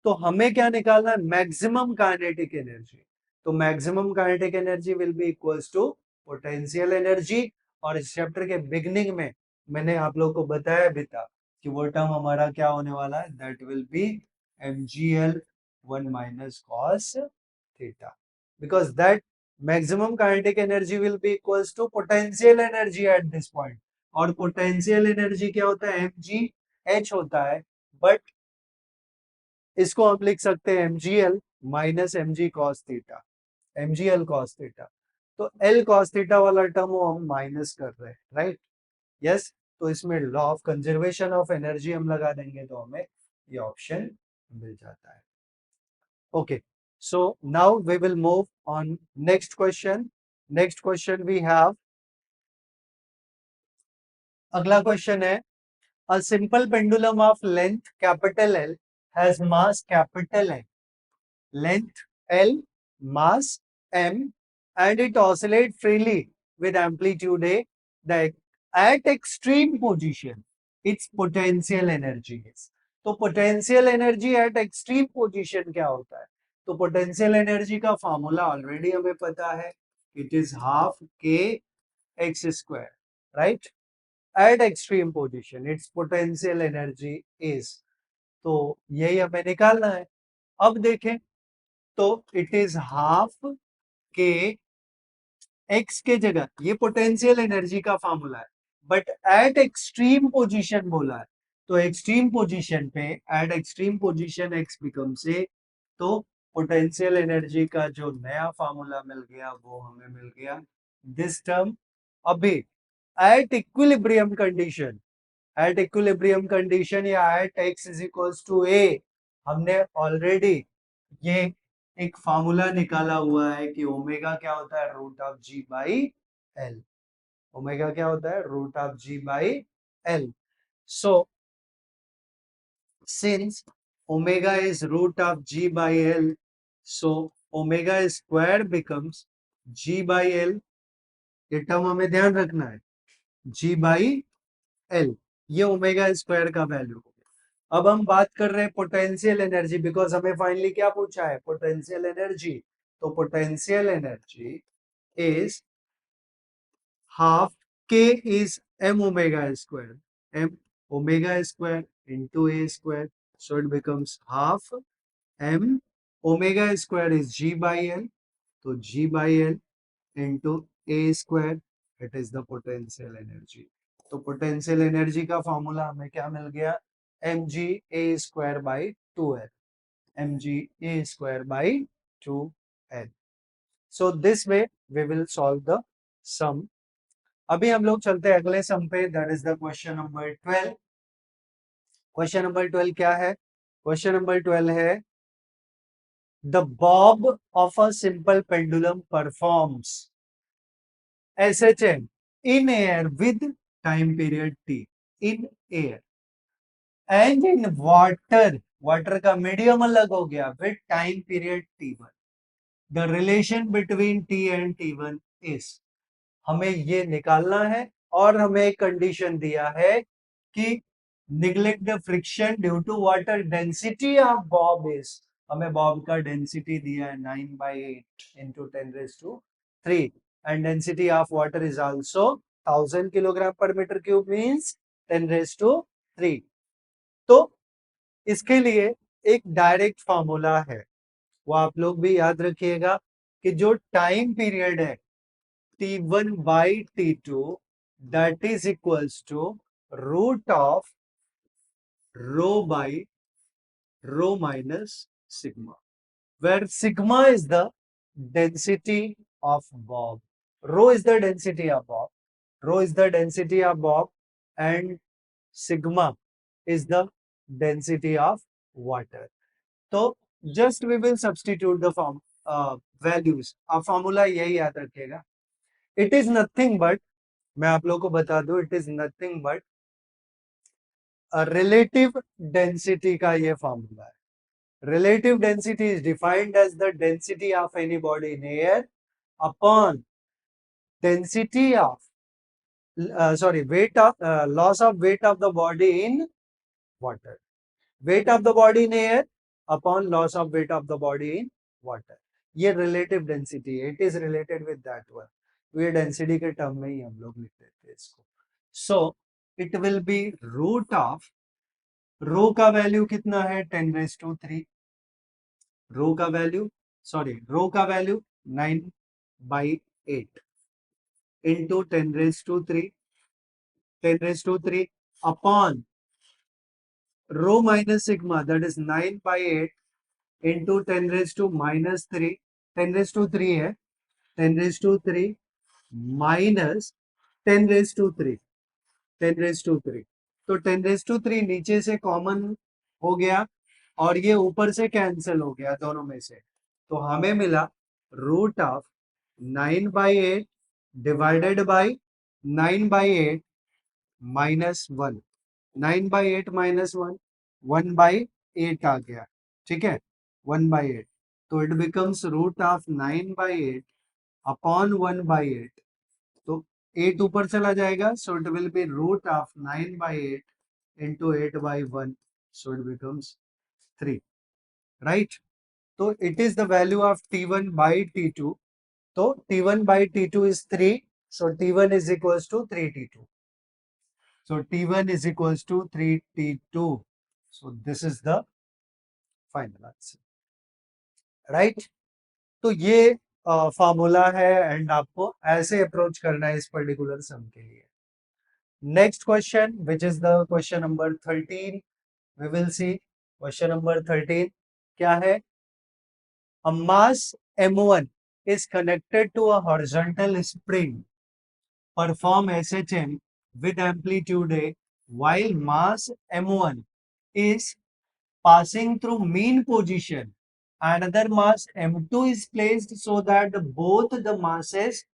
Speaker 1: तो हमें क्या निकालना है, मैक्सिमम काइनेटिक एनर्जी। तो maximum kinetic energy will be equals to potential energy. और इस चैप्टर के बिगनिंग में मैंने आप लोग को बताया भी था कि वो टर्म हमारा क्या होने वाला है, that will be mgl 1 minus cos theta, because that maximum kinetic energy will be equals to potential energy at this point. और पोटेंशियल एनर्जी क्या होता है, mgh होता है, बट इसको हम लिख सकते हैं mgl minus mg cos theta, mgl cos theta. तो l cos थीटा वाला टर्म वो हम माइनस कर रहे हैं, राइट, यस। तो इसमें law of conservation of energy हम लगा देंगे तो हमें ये ऑप्शन मिल जाता है। Okay, so now we will move on next question. Next question we have, अगला क्वेश्चन है, a simple pendulum of length capital L has mass capital M, length L, mass M, and it oscillates freely with amplitude A. The at extreme position, its potential energy is. तो potential energy eight extreme position क्या होता है? तो पोटेंशियल एनर्जी का फॉर्मूला ऑलरेडी हमें पता है, it is half K X square, right, eight extreme position it's potential energy is. तो यही हमें निकालना है। अब देखें तो it is half K x के जगह, ये पोटेंशियल एनर्जी का फॉर्मूला है, बट एट एक्सट्रीम पोजीशन बोला है। तो एक्सट्रीम पोजीशन पे, eight extreme position x become से, तो पोटेंशियल एनर्जी का जो नया फॉर्मूला मिल गया वो हमें मिल गया दिस टर्म। अभी at equilibrium condition, at equilibrium condition या at X is equals to A, हमने ऑलरेडी ये एक फार्मूला निकाला हुआ है कि ओमेगा क्या होता है, root of G by L. Omega क्या होता है, root of G by L. So since omega is root of G by L, so omega square becomes G by L. ये टर्म हमें ध्यान रखना है, जी बाई एल, ये ओमेगा स्क्वायर का वैल्यू हो गया। अब हम बात कर रहे हैं पोटेंशियल एनर्जी, बिकॉज हमें फाइनली क्या पूछा है, पोटेंशियल एनर्जी। तो पोटेंशियल एनर्जी इज हाफ के is m omega square, m omega square into a square, so it becomes half m omega square is g by l, तो g by l into a square, it is the potential energy। तो पोटेंशियल एनर्जी का फॉर्मूला हमें क्या मिल गया, mg a square by 2l, mg a square by 2l। so this way we will solve the sum। अभी हम लोग चलते हैं अगले सम पे, that is the question number 12। Question number 12 क्या है, क्वेश्चन नंबर 12 है, the bob of a simple pendulum performs SHM in air with time period t, in air and in water, water का मीडियम अलग हो गया, with time period t1, the relation between t and t1 is। हमें ये निकालना है और हमें एक कंडीशन दिया है कि neglect the friction due to water density of bob is. हमें बॉब का डेंसिटी दिया है 9/8 into 10⁻³ and density of water is also 1000 kg/m³ means 10⁻³ तो इसके लिए एक डायरेक्ट फॉर्मूला है, वो आप लोग भी याद रखिएगा कि जो टाइम पीरियड है T1 by T2, that is equals to root of rho by rho minus sigma, where sigma is the density of Bob, rho is the density of Bob, rho is the density of Bob, and sigma is the density of water। तो just we will substitute the form values। आप फॉर्मूला यही याद रखिएगा, इट इज नथिंग बट, मैं आप लोगों को बता दूं, it is nothing but relative density का ये फॉर्मूला है. Relative density is defined as the density of any body in air upon density of weight of loss of weight of the body in water. Weight of the body in air upon loss of weight of the body in water. ये relative density है. It is related with that one. ये density के term में ही हम लोग लिख देते हैं इसको. So it will be root of rho का वैल्यू कितना है 10⁻³ रो का value 9/8 into 10⁻³ upon rho minus sigma that is 9/8 into 10⁻³ 10⁻³ है 10⁻³ माइनस 10⁻³ 10⁻³ तो 10⁻³ नीचे से कॉमन हो गया और ये ऊपर से कैंसिल हो गया दोनों में से, तो हमें मिला root of 9/8 divided by 9/8 minus 1. 9/8 minus 1 1/8 आ गया. ठीक है 1/8 तो it becomes root of 9/8 upon 1/8. तो 8 ऊपर चला जाएगा so it will be root of 9/8 into 8/1 so it becomes 3, right? So it is the value of T1 by T2. So T1 by T2 is 3, so T1 is equals to 3T2. So T1 is equals to 3T2. So this is the final answer, right? तो ये फॉर्मूला है एंड आपको ऐसे अप्रोच करना है इस पर्टिकुलर सम के लिए. Next question which is the question number 13. We will see question number 13 क्या है. A mass M1 is connected to a horizontal spring perform SHM with amplitude A while mass M1 is passing through mean position. Another mass M2 is placed so that both the masses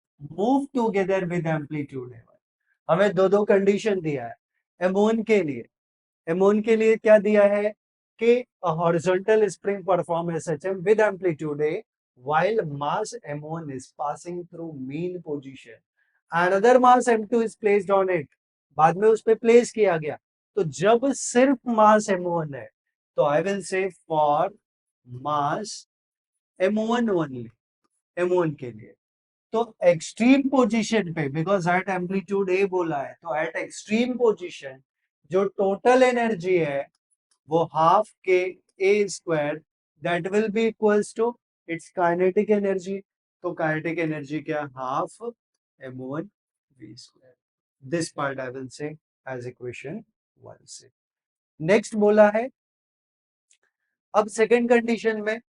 Speaker 1: move together with amplitude A. हमें दो कंडीशन दिया है M1 के लिए. M1 के लिए क्या दिया है कि a horizontal spring perform SHM with amplitude A while mass M1 is passing through mean position. Another mass M2 is placed on it. बाद में उस पे प्लेस किया गया. तो जब सिर्फ मास M1 है तो I will say for mass M1 only M1 के लिए. तो एक्सट्रीम पोजीशन पे बिकॉज एट एम्पलीट्यूड ए बोला है तो एट एक्सट्रीम पोजीशन जो टोटल एनर्जी है वो half K A square that will be equals to its kinetic energy. तो काइनेटिक एनर्जी क्या half m1 v square. This part I will say as equation 1 से. नेक्स्ट बोला है अब सेकंड कंडीशन में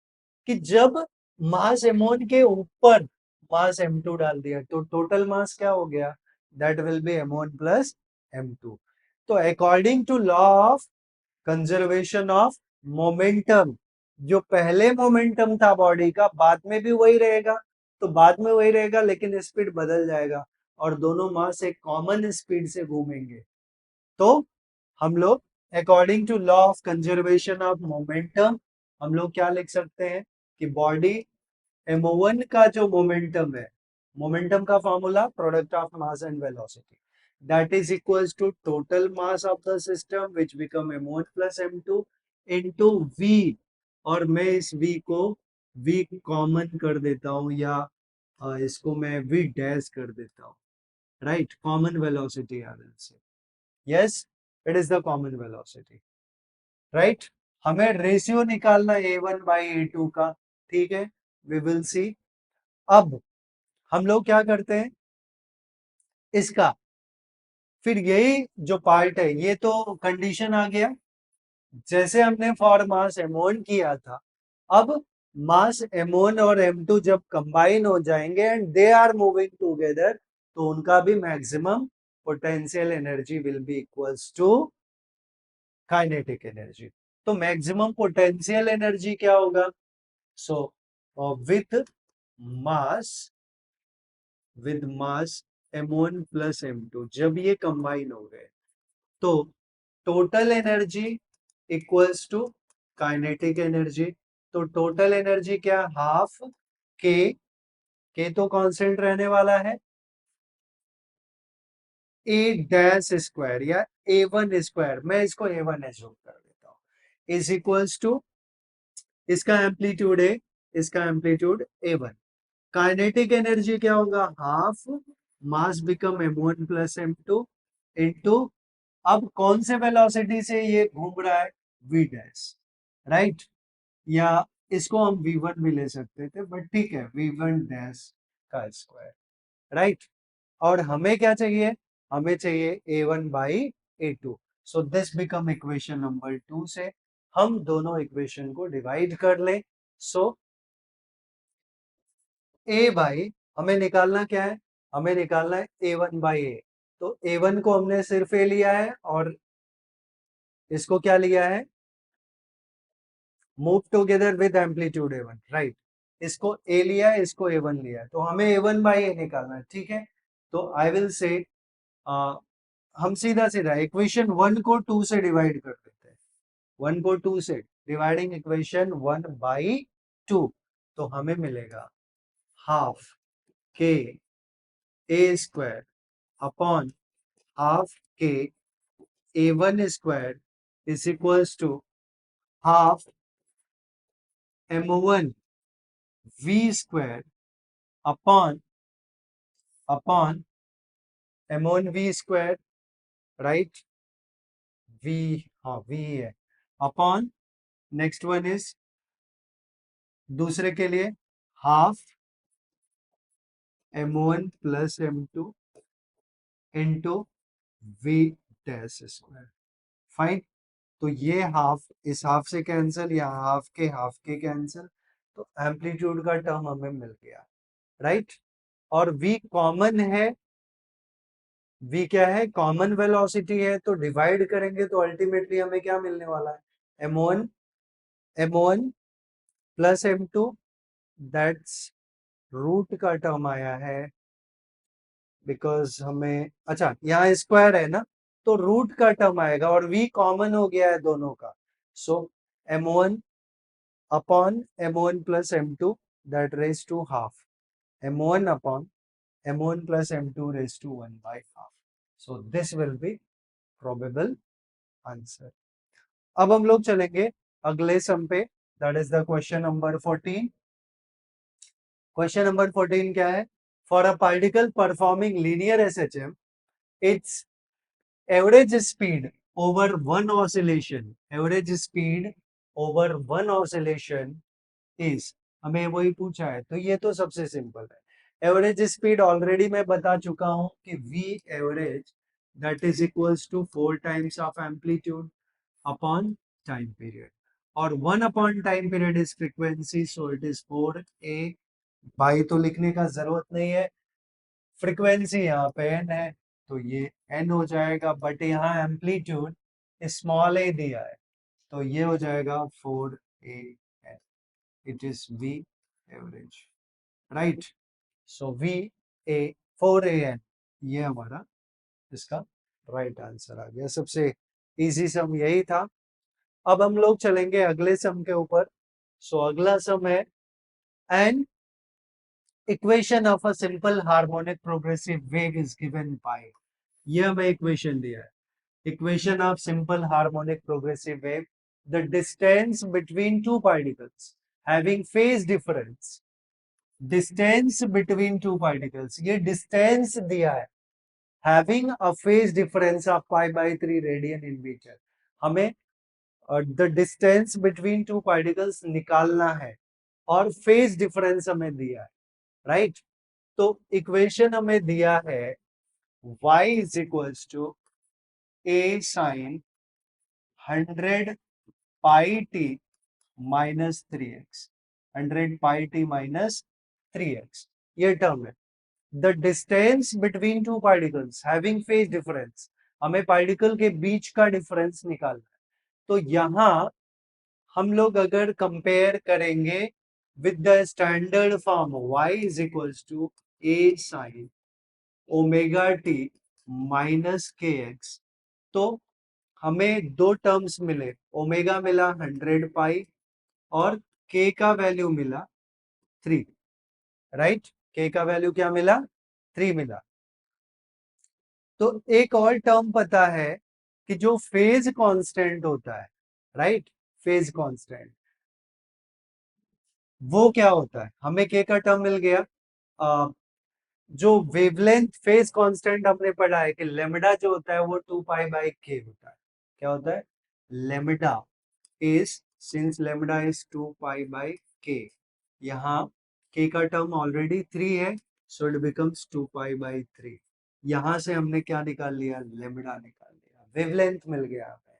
Speaker 1: कि जब मास m1 के ऊपर मास m2 डाल दिया तो टोटल मास क्या हो गया that will B m1 plus m2. तो according to law of conservation of momentum जो पहले मोमेंटम था बॉडी का बाद में भी वही रहेगा. तो बाद में वही रहेगा लेकिन स्पीड बदल जाएगा और दोनों मास एक कॉमन स्पीड से घूमेंगे. तो हम लोग according to law of conservation of momentum हम लोग क्या लिख सकते हैं कि बॉडी m1 का जो मोमेंटम है मोमेंटम का formula product of mass and velocity that is equals to total mass of the system which become m1 plus m2 into v. और मैं इस v को v कॉमन कर देता हूं या इसको मैं v डैश कर देता हूं. Right common velocity I will से. Yes it is the common velocity. Right हमें रेशियो निकालना a1 by a2 का. ठीक है वी विल सी. अब हम लोग क्या करते हैं इसका फिर यही जो पार्ट है ये तो कंडीशन आ गया जैसे हमने फॉर मास m1 किया था. अब मास m1 और m2 जब कंबाइन हो जाएंगे and they are moving together तो उनका भी maximum potential energy will be equals to kinetic energy. तो मैक्सिमम पोटेंशियल एनर्जी क्या होगा so with mass m1 plus m2 जब ये कंबाइन हो गए तो total energy equals to kinetic energy. तो टोटल एनर्जी क्या, हाफ के तो कांस्टेंट रहने वाला है, ए डैश स्क्वायर या ए वन स्क्वायर, मैं इसको ए वन एज्यूम कर देता हूं, इज इक्वल्स टू, इसका एम्पलीट्यूड ए, इसका एम्पलीट्यूड ए वन। काइनेटिक एनर्जी क्या होगा, हाफ मास become m1 plus m2 into, अब कौन से वेलोसिटी से ये घूम रहा है, v डैश, राइट, या इसको हम v1 भी ले सकते थे, बट ठीक है, v1 डैश का स्क्वायर, राइट। और हमें क्या चाहिए, हमें चाहिए a1 by a2। So this become equation number 2 से हम दोनों इक्वेशन को डिवाइड कर लें। सो ए बाई, हमें निकालना क्या है, हमें निकालना है ए वन बाई ए। तो ए वन को हमने सिर्फ ए लिया है और इसको क्या लिया है, move together with amplitude A one, right. इसको ए लिया है, इसको ए वन लिया है, तो हमें ए वन बाई ए निकालना है, ठीक है। तो आई विल से हम सीधा सीधा इक्वेशन वन को टू से डिवाइड कर देते हैं, वन को टू से dividing equation one by two, तो हमें मिलेगा half K A square upon half K A one square is equals to half M one V square upon M one V square, right, V, हाँ वी है, अपॉन नेक्स्ट वन इज, दूसरे के लिए half M one plus M two into V dash square, fine. तो ये हाफ इस हाफ से कैंसिल, या हाफ के कैंसिल, तो एम्पलीट्यूड का टर्म हमें मिल गया, राइट। और v कॉमन है, v क्या है, कॉमन वेलोसिटी है, तो डिवाइड करेंगे तो अल्टीमेटली हमें क्या मिलने वाला है, m1 plus m2, that's root का टर्म आया है, बिकॉज हमें, अच्छा यहाँ स्क्वायर है ना, तो रूट का टर्म आएगा और v कॉमन हो गया है दोनों का। So m1 upon m1 plus m2 that raise to half, m1 upon m1 plus m2 raised to 1 by half. So this will be probable answer. अब हम लोग चलेंगे अगले सम पे, that is the question number 14. Question number 14 क्या है, for a particle performing linear SHM, its average speed over one oscillation, average speed over one oscillation is, हमें वही पूछा है, तो ये तो सबसे सिंपल है। एवरेज स्पीड ऑलरेडी मैं बता चुका हूं कि v average that is equals to 4 times of amplitude upon time period, और 1 upon time period is frequency, so it is 4a by, तो लिखने का जरूरत नहीं है, फ्रीक्वेंसी यहाँ पे n है तो ये n हो जाएगा, बट यहाँ एम्पलीट्यूड स्मॉल a दिया है, तो ये हो जाएगा 4a, it is v average, right? So v a 4an, ये हमारा इसका राइट आंसर आ गया, सबसे इजी सम यही था। अब हम लोग चलेंगे अगले सम के ऊपर। सो अगला सम है an equation of a simple harmonic progressive wave is given bye, ये हमें इक्वेशन दिया है, equation of simple harmonic progressive wave, the distance between two particles having phase difference, distance between two particles, ये distance दिया है, having a phase difference of pi by 3 radian in meter, हमें the distance between two particles निकालना है और phase difference हमें दिया है, right? तो equation हमें दिया है y is equals to a sin 100 pi t minus 3x, 100 pi t minus 3x, ये टर्म है। The distance between two particles having phase difference, हमें पार्टिकल के बीच का डिफरेंस निकालना है। तो यहां हम लोग अगर कंपेयर करेंगे with the standard form y is equals to a sin omega t minus K X, तो हमें दो टर्म्स मिले, ओमेगा मिला 100 पाई और के का वैल्यू मिला 3, राइट। के का वैल्यू क्या मिला? 3 मिला। तो एक और टर्म पता है कि जो फेज कांस्टेंट होता है, राइट, फेज कांस्टेंट, वो क्या होता है? हमें के का टर्म मिल गया। जो वेवलेंथ फेज कांस्टेंट हमने पढ़ा है कि लेमडा जो होता है वो 2 पाई बाई के होता है। क्या होता है? Lambda is, since lambda is 2 pi by के, यहाँ के का टर्म ऑलरेडी 3 है, सो इट बिकम्स 2 पाई बाई 3। यहां से हमने क्या निकाल लिया? लेमडा निकाल लिया, वेवलेंथ मिल गया हमें।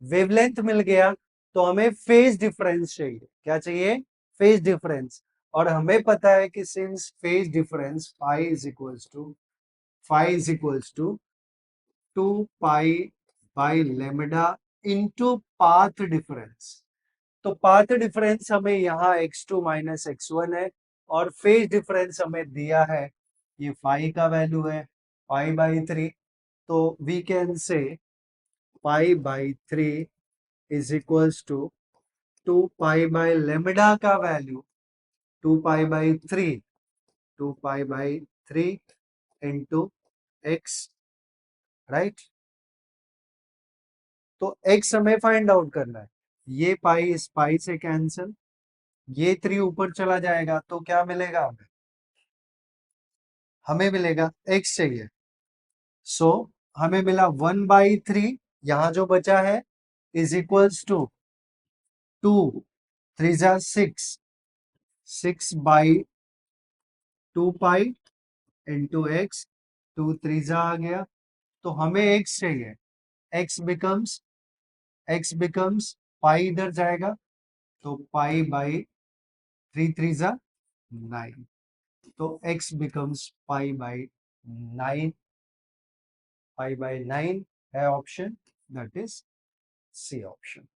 Speaker 1: वेवलेंथ मिल गया तो हमें फेज डिफरेंस चाहिए। क्या चाहिए? Phase difference. और हमें पता है कि since phase difference phi is equals to, phi is equals to 2 pi by lambda into path difference. तो पाथ डिफरेंस हमें यहाँ x2 माइनस x1 है और फेज डिफरेंस हमें दिया है, ये फाई का वैल्यू है, पाई बाई 3। तो we can say pi by 3 is equals to 2 pi by lambda का value 2 pi by 3, 2 pi by 3 into X, right. तो एक्स हमें फाइंड आउट करना है। ये पाई इस पाई से कैंसिल, ये 3 ऊपर चला जाएगा तो क्या मिलेगा हमें? हमें मिलेगा एक्स चाहिए। सो हमें मिला 1/3, यहां जो बचा है इज इक्वल्स टू 2 3 जा 6, 6/2 पाई इंटू एक्स, 2 3 जा आ गया। तो हमें एक्स चाहिए। एक्स बिकम्स, एक्स बिकम्स पाई इधर जाएगा तो पाई बाई 3 3 जा 9। तो x becomes pi by 9, pi by 9 है option, that is C option.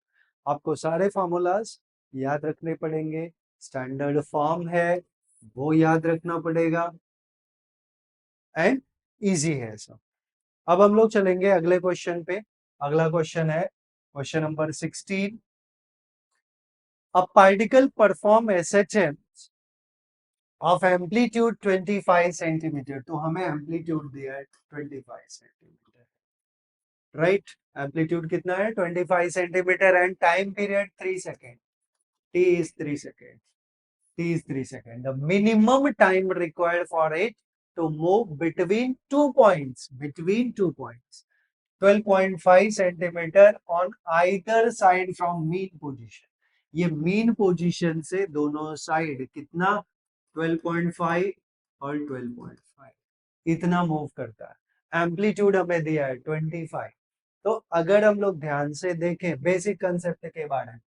Speaker 1: आपको सारे फॉर्मूलाज याद रखने पड़ेंगे, स्टैंडर्ड फॉर्म है वो याद रखना पड़ेगा, एंड इजी है सब। अब हम लोग चलेंगे अगले क्वेश्चन पे। अगला क्वेश्चन है question number 16। A particle perform SHM of amplitude 25 centimetre. तो हमें एम्पलीट्यूड दिया है 25 सेंटीमीटर, राइट। एम्पलीट्यूड कितना है? 25 centimetre and time period 3 second. T is 3 second, t is 3 seconds. The minimum time required for it to move between 2 points, between 2 points, 12.5 centimeter on either side from mean position. ये mean position से दोनों साइड कितना? 12.5 और 12.5 इतना मूव करता है। एम्पलीट्यूड हमें दिया है 25। तो अगर हम लोग ध्यान से देखें बेसिक कंसेप्ट के बारे में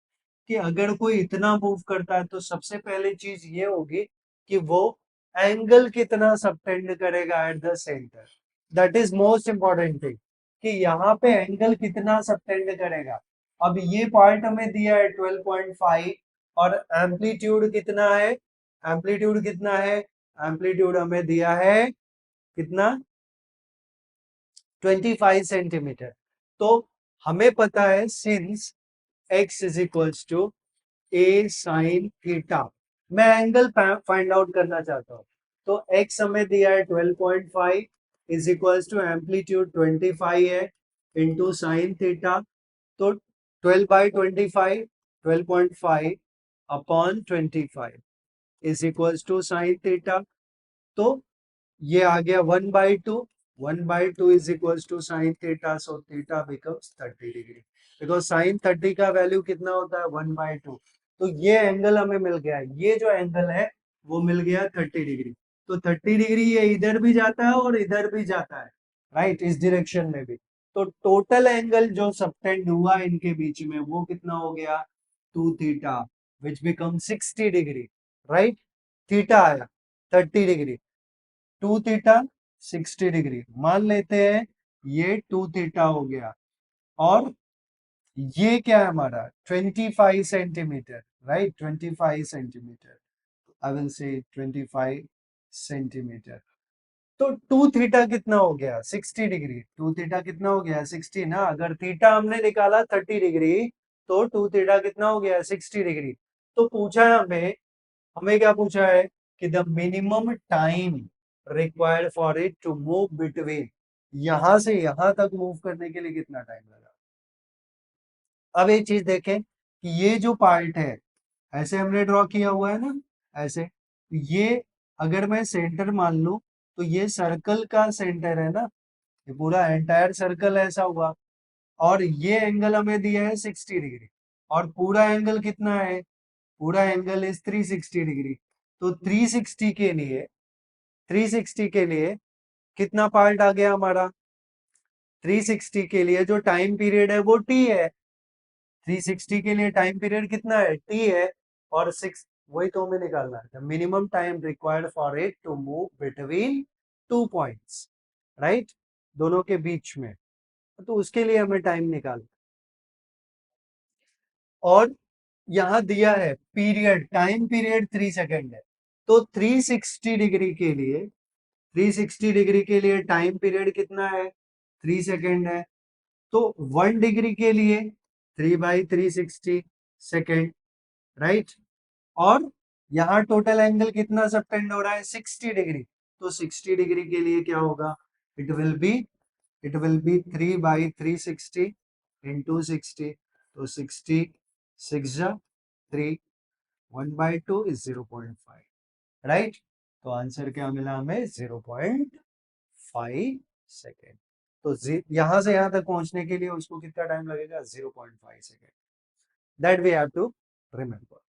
Speaker 1: कि अगर कोई इतना मूव करता है तो सबसे पहली चीज ये होगी कि वो एंगल कितना सबटेंड करेगा at the centre. That is most important thing कि यहाँ पे एंगल कितना सबटेंड करेगा। अब ये पार्ट हमें दिया है 12.5 और एम्पलीट्यूड कितना है? एम्पलीट्यूड कितना है? एम्पलीट्यूड हमें दिया है कितना? 25 सेंटीमीटर। तो हमें पता है since x is equals to A sine theta, मैं एंगल फाइंड आउट करना चाहता हूँ। तो x हमें दिया है 12.5 इज इक्वल्स टू एम्पलीट्यूड 25 है इंटू साइन थीटा। तो 12/25, 12.5 upon 25 is equals to sine theta. तो ये आ गया 1/2, 1/2 is equals to sine theta, so theta becomes 30 degree, because sine 30 का वैल्यू कितना होता है? 1/2। तो ये एंगल हमें मिल गया है, ये जो एंगल है वो मिल गया 30 डिग्री। तो 30 डिग्री ये इधर भी जाता है और इधर भी जाता है, राइट, इस डायरेक्शन में भी। तो टोटल एंगल जो सबटेंड हुआ इनके बीच में वो कितना हो गया? 2 थीटा, विच बिकम 60 डिग्री, राइट। थीटा आया 30 डिग्री, 2 थीटा 60 डिग्री, मान लेते हैं ये 2 थीटा हो गया। और ये क्या है हमारा? 25 centimetre, right, 25 centimetre. I will से 25 सेंटीमीटर। तो टू थीटा कितना हो गया 60 डिग्री। टू थीटा कितना हो गया 60 ना। अगर थीटा हमने निकाला 30 डिग्री तो टू थीटा कितना हो गया 60 डिग्री। तो पूछा है हमें, हमें क्या पूछा है कि the minimum time required for it to move between, यहां से यहां तक मूव करने के लिए कितना टाइम लगा। अब एक चीज देखें कि ये जो पार्ट है ऐसे हमने ड्रॉ किया हुआ है ना, ऐसे ये अगर मैं सेंटर मान लूं तो ये सर्कल का सेंटर है ना, ये पूरा एंटायर सर्कल ऐसा हुआ। और ये एंगल हमें दिया है 60 डिग्री, और पूरा एंगल कितना है, पूरा एंगल इज 360 डिग्री। तो 360 के लिए कितना पार्ट आ गया हमारा, 360 के लिए जो टाइम पीरियड है वो टी है। 360 के लिए टाइम पीरियड कितना है टी है। और सिक्स, वही तो हमें निकालना है minimum time required for it to move between two points, right, दोनों के बीच में। तो उसके लिए हमें टाइम निकालना। और यहां दिया है पीरियड, टाइम पीरियड 3 सेकेंड है। तो 360 डिग्री के लिए, 360 डिग्री के लिए टाइम पीरियड कितना है 3 सेकेंड है। तो 1 डिग्री के लिए 3/360 सेकेंड, राइट। और यहाँ टोटल एंगल कितना सबटेंड हो रहा है 60 डिग्री। तो 60 डिग्री के लिए क्या होगा, it will B, it will B 3/360 into 60। तो 60 6 3, 1/2 इज 0.5, राइट। तो आंसर क्या मिला हमें 0.5 सेकेंड। तो यहां से यहां तक पहुंचने के लिए उसको कितना टाइम लगेगा 0.5 second. That we have to remember.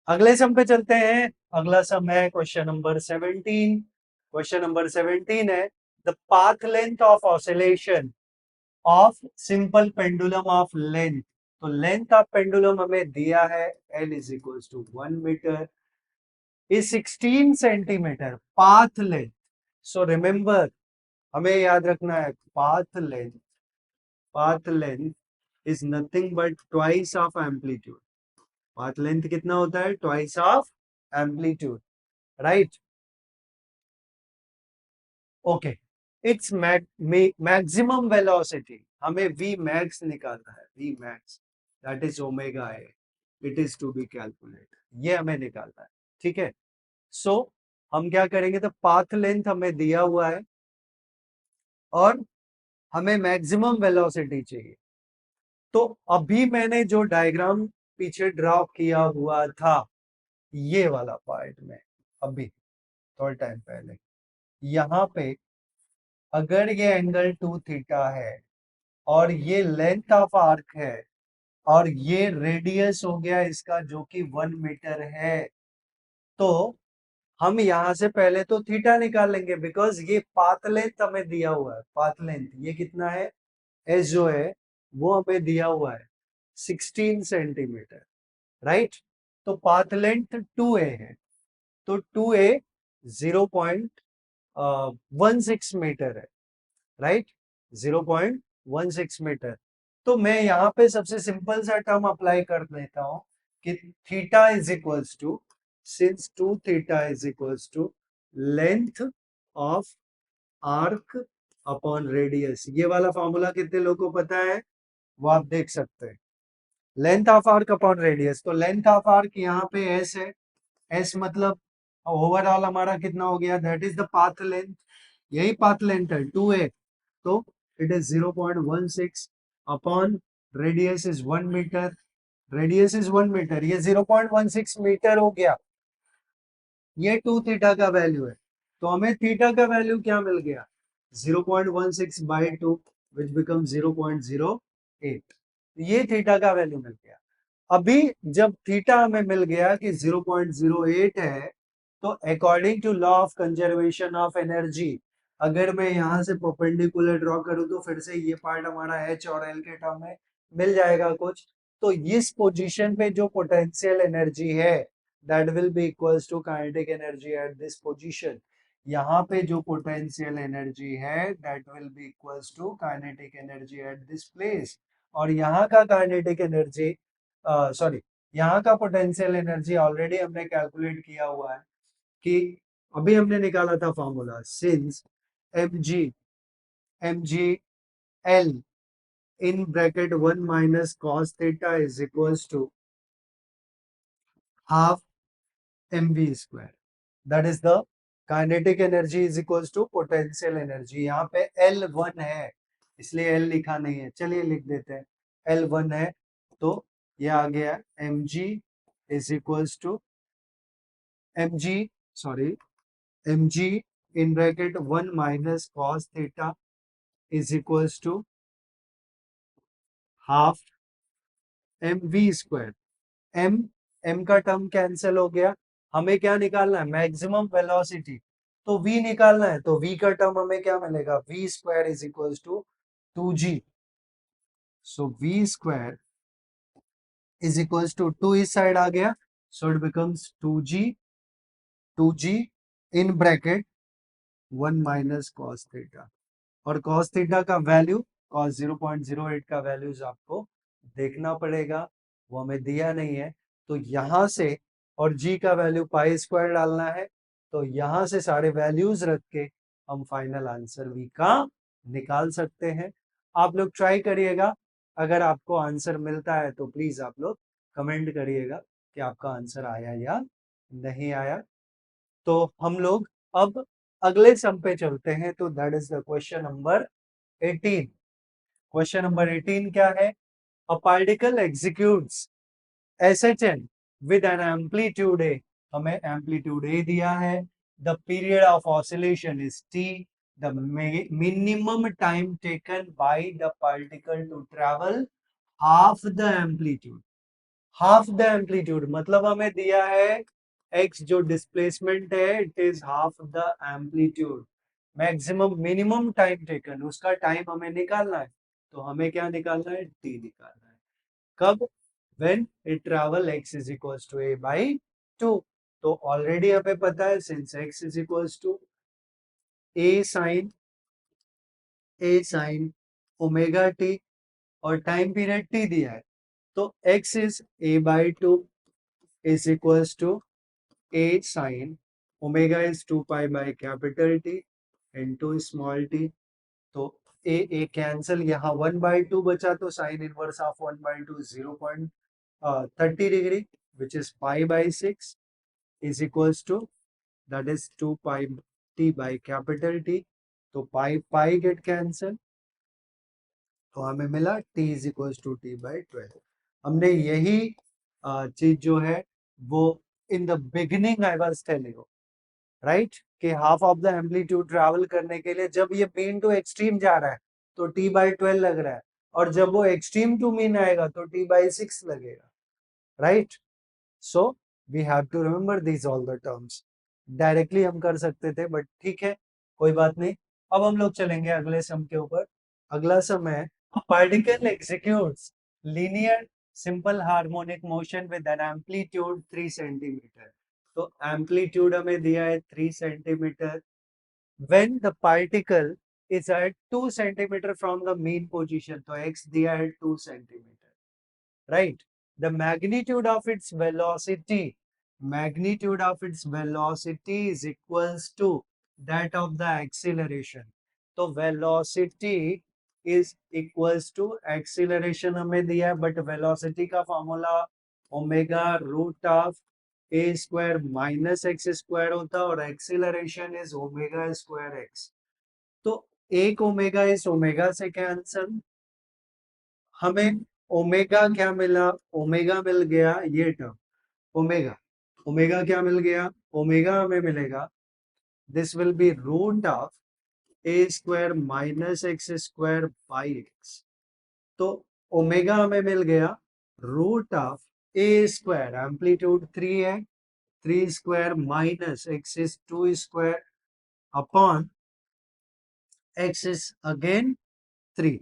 Speaker 1: अगले सम पे चलते हैं। अगला सम है क्वेश्चन नंबर 17। क्वेश्चन नंबर 17 है the path length of oscillation of simple pendulum of length. तो लेंथ ऑफ पेंडुलम हमें दिया है L is equal to 1 metre is 16 centimetre path length. So remember, हमें याद रखना है path length, path length is nothing but twice of amplitude. Path length कितना होता है twice of amplitude, right. Okay, it's maximum velocity, हमें वी मैक्स निकालना है, V max that is omega A, it is to be calculate, ये हमें निकालना है, ठीक है। सो हम क्या करेंगे, तो पाथ लेंथ हमें दिया हुआ है और हमें मैक्सिमम वेलोसिटी चाहिए। तो अभी मैंने जो डायग्राम पीछे ड्रॉ किया हुआ था, ये वाला पार्ट में, अभी थोड़ा टाइम पहले, यहाँ पे अगर ये एंगल 2 थीटा है और ये लेंथ ऑफ आर्क है और ये रेडियस हो गया इसका जो कि 1 मीटर है, तो हम यहां से पहले तो थीटा निकाल लेंगे बिकॉज ये पाथ लेंथ हमें दिया हुआ है। पाथ लेंथ ये कितना है, एस जो है वो हमें दिया हुआ है 16 सेंटीमीटर, राइट। तो पाथ लेंथ 2a है, तो 2a 0.16 मीटर है, राइट, 0.16 मीटर। तो मैं यहाँ पे सबसे सिंपल सा टर्म अप्लाई कर देता हूं कि theta is equals to, since 2 theta is equals to length of arc upon radius. ये वाला फॉर्मूला कितने लोगों को पता है, वो आप देख सकते हैं, length of arc upon radius. तो लेंथ ऑफ आर्क यहाँ पे एस है, एस मतलब ओवरऑल हमारा कितना हो गया, that is the path length, यही पाथ लेंथ है 2a। तो it is 0.16 upon radius is 1 metre, radius is 1 metre, ये 0.16 मीटर हो गया। ये 2 थीटा का वैल्यू है, तो हमें थीटा का वैल्यू क्या मिल गया 0.16/2 विच बिकम 0.08। ये थीटा का वैल्यू मिल गया। अभी जब थीटा हमें मिल गया कि 0.08 है, तो according to law of conservation of energy, अगर मैं यहां से परपेंडिकुलर ड्रॉ करूं तो फिर से ये पार्ट हमारा एच और एल के टर्म में मिल जाएगा कुछ। तो इस पोजीशन पे जो पोटेंशियल एनर्जी है that will be equals to kinetic energy at this position. यहाँ पे जो पोटेंशियल एनर्जी है that will be equals to kinetic energy at this place. और यहाँ का काइनेटिक एनर्जी, सॉरी, यहाँ का पोटेंशियल एनर्जी ऑलरेडी हमने कैलकुलेट किया हुआ है कि अभी हमने निकाला था formula, since M G L in bracket 1 minus cos theta is equals to half mv square. That is the kinetic energy is equals to potential energy. यहाँ पे L1 है इसलिए L लिखा नहीं है, चलिए लिख देते हैं L1 है, तो ये आ गया mg is equals to mg sorry mg in bracket 1 minus cos theta is equals to half mv square. M M का टर्म कैंसिल हो गया, हमें क्या निकालना है, मैक्सिमम वेलोसिटी, तो v निकालना है, तो v का टर्म हमें क्या मिलेगा, v square is equals to 2g, so v square is equals to 2 इस साइड आ गया, so it becomes 2g in bracket 1 minus cos theta, और cos थीटा का वैल्यू cos 0.08 का वैल्यूज आपको देखना पड़ेगा, वो हमें दिया नहीं है, तो यहां से और g का वैल्यू पाई स्क्वायर डालना है, तो यहां से सारे वैल्यूज रख के हम फाइनल आंसर v का निकाल सकते हैं। आप लोग ट्राई करिएगा, अगर आपको आंसर मिलता है तो प्लीज आप लोग कमेंट करिएगा कि आपका आंसर आया या नहीं आया। तो हम लोग अब अगले सम पे चलते हैं, तो that is the question number 18। Question number 18 क्या है, a particle executes SHN with an amplitude A, हमें एम्पलीट्यूड A दिया है, the period of oscillation is T, the minimum time taken by the particle to travel half the amplitude, half the amplitude मतलब हमें दिया है x जो डिस्प्लेसमेंट है it is half the amplitude, maximum minimum time taken उसका टाइम हमें निकालना है, तो हमें क्या निकालना है, t निकालना है, कब, when it travel x is equals to a by 2, तो ऑलरेडी हमें पता है since x is equals to a sin omega t और टाइम पीरियड t दिया है, तो x is a by 2 is equals to a sin omega is 2 pi by capital T into small t, तो a कैंसिल, यहाँ 1 by 2 बचा, तो sine inverse of 1 by 2 0.30 degree which is pi by 6 is equals to that is 2 pi t by capital T, तो pi get cancel, तो हमें मिला t is equals to t by 12। हमने यही चीज जो है वो in the beginning I was telling you right, कि half of the amplitude travel करने के लिए जब ये मीन टू एक्सट्रीम जा रहा है तो t by 12 लग रहा है, और जब वो एक्सट्रीम टू मीन आएगा तो t by 6 लगेगा, right. So we have to remember these all the terms, directly हम कर सकते थे बट ठीक है कोई बात नहीं। अब हम लोग चलेंगे अगले सम के ऊपर। अगला सम है, particle executes linear simple harmonic motion with an amplitude 3 centimetre, तो एम्पलीट्यूड हमें दिया है 3 centimetre, when the particle is at 2 centimeter from the mean position, तो x दिया है 2 centimeter, right, the magnitude of its velocity is equals to that of the acceleration, तो velocity is equals to acceleration हमें दिया है, but velocity का formula omega root of a square minus x square होता है, और acceleration is omega square x, तो एक ओमेगा इस ओमेगा से कैंसल, हमें ओमेगा क्या मिला, ओमेगा मिल गया ये टर्म, ओमेगा ओमेगा क्या मिल गया, ओमेगा हमें मिलेगा this will be root of A square minus x square by x, तो ओमेगा हमें मिल गया root of A square, amplitude 3 है, 3 square minus x is 2 square upon x is again 3,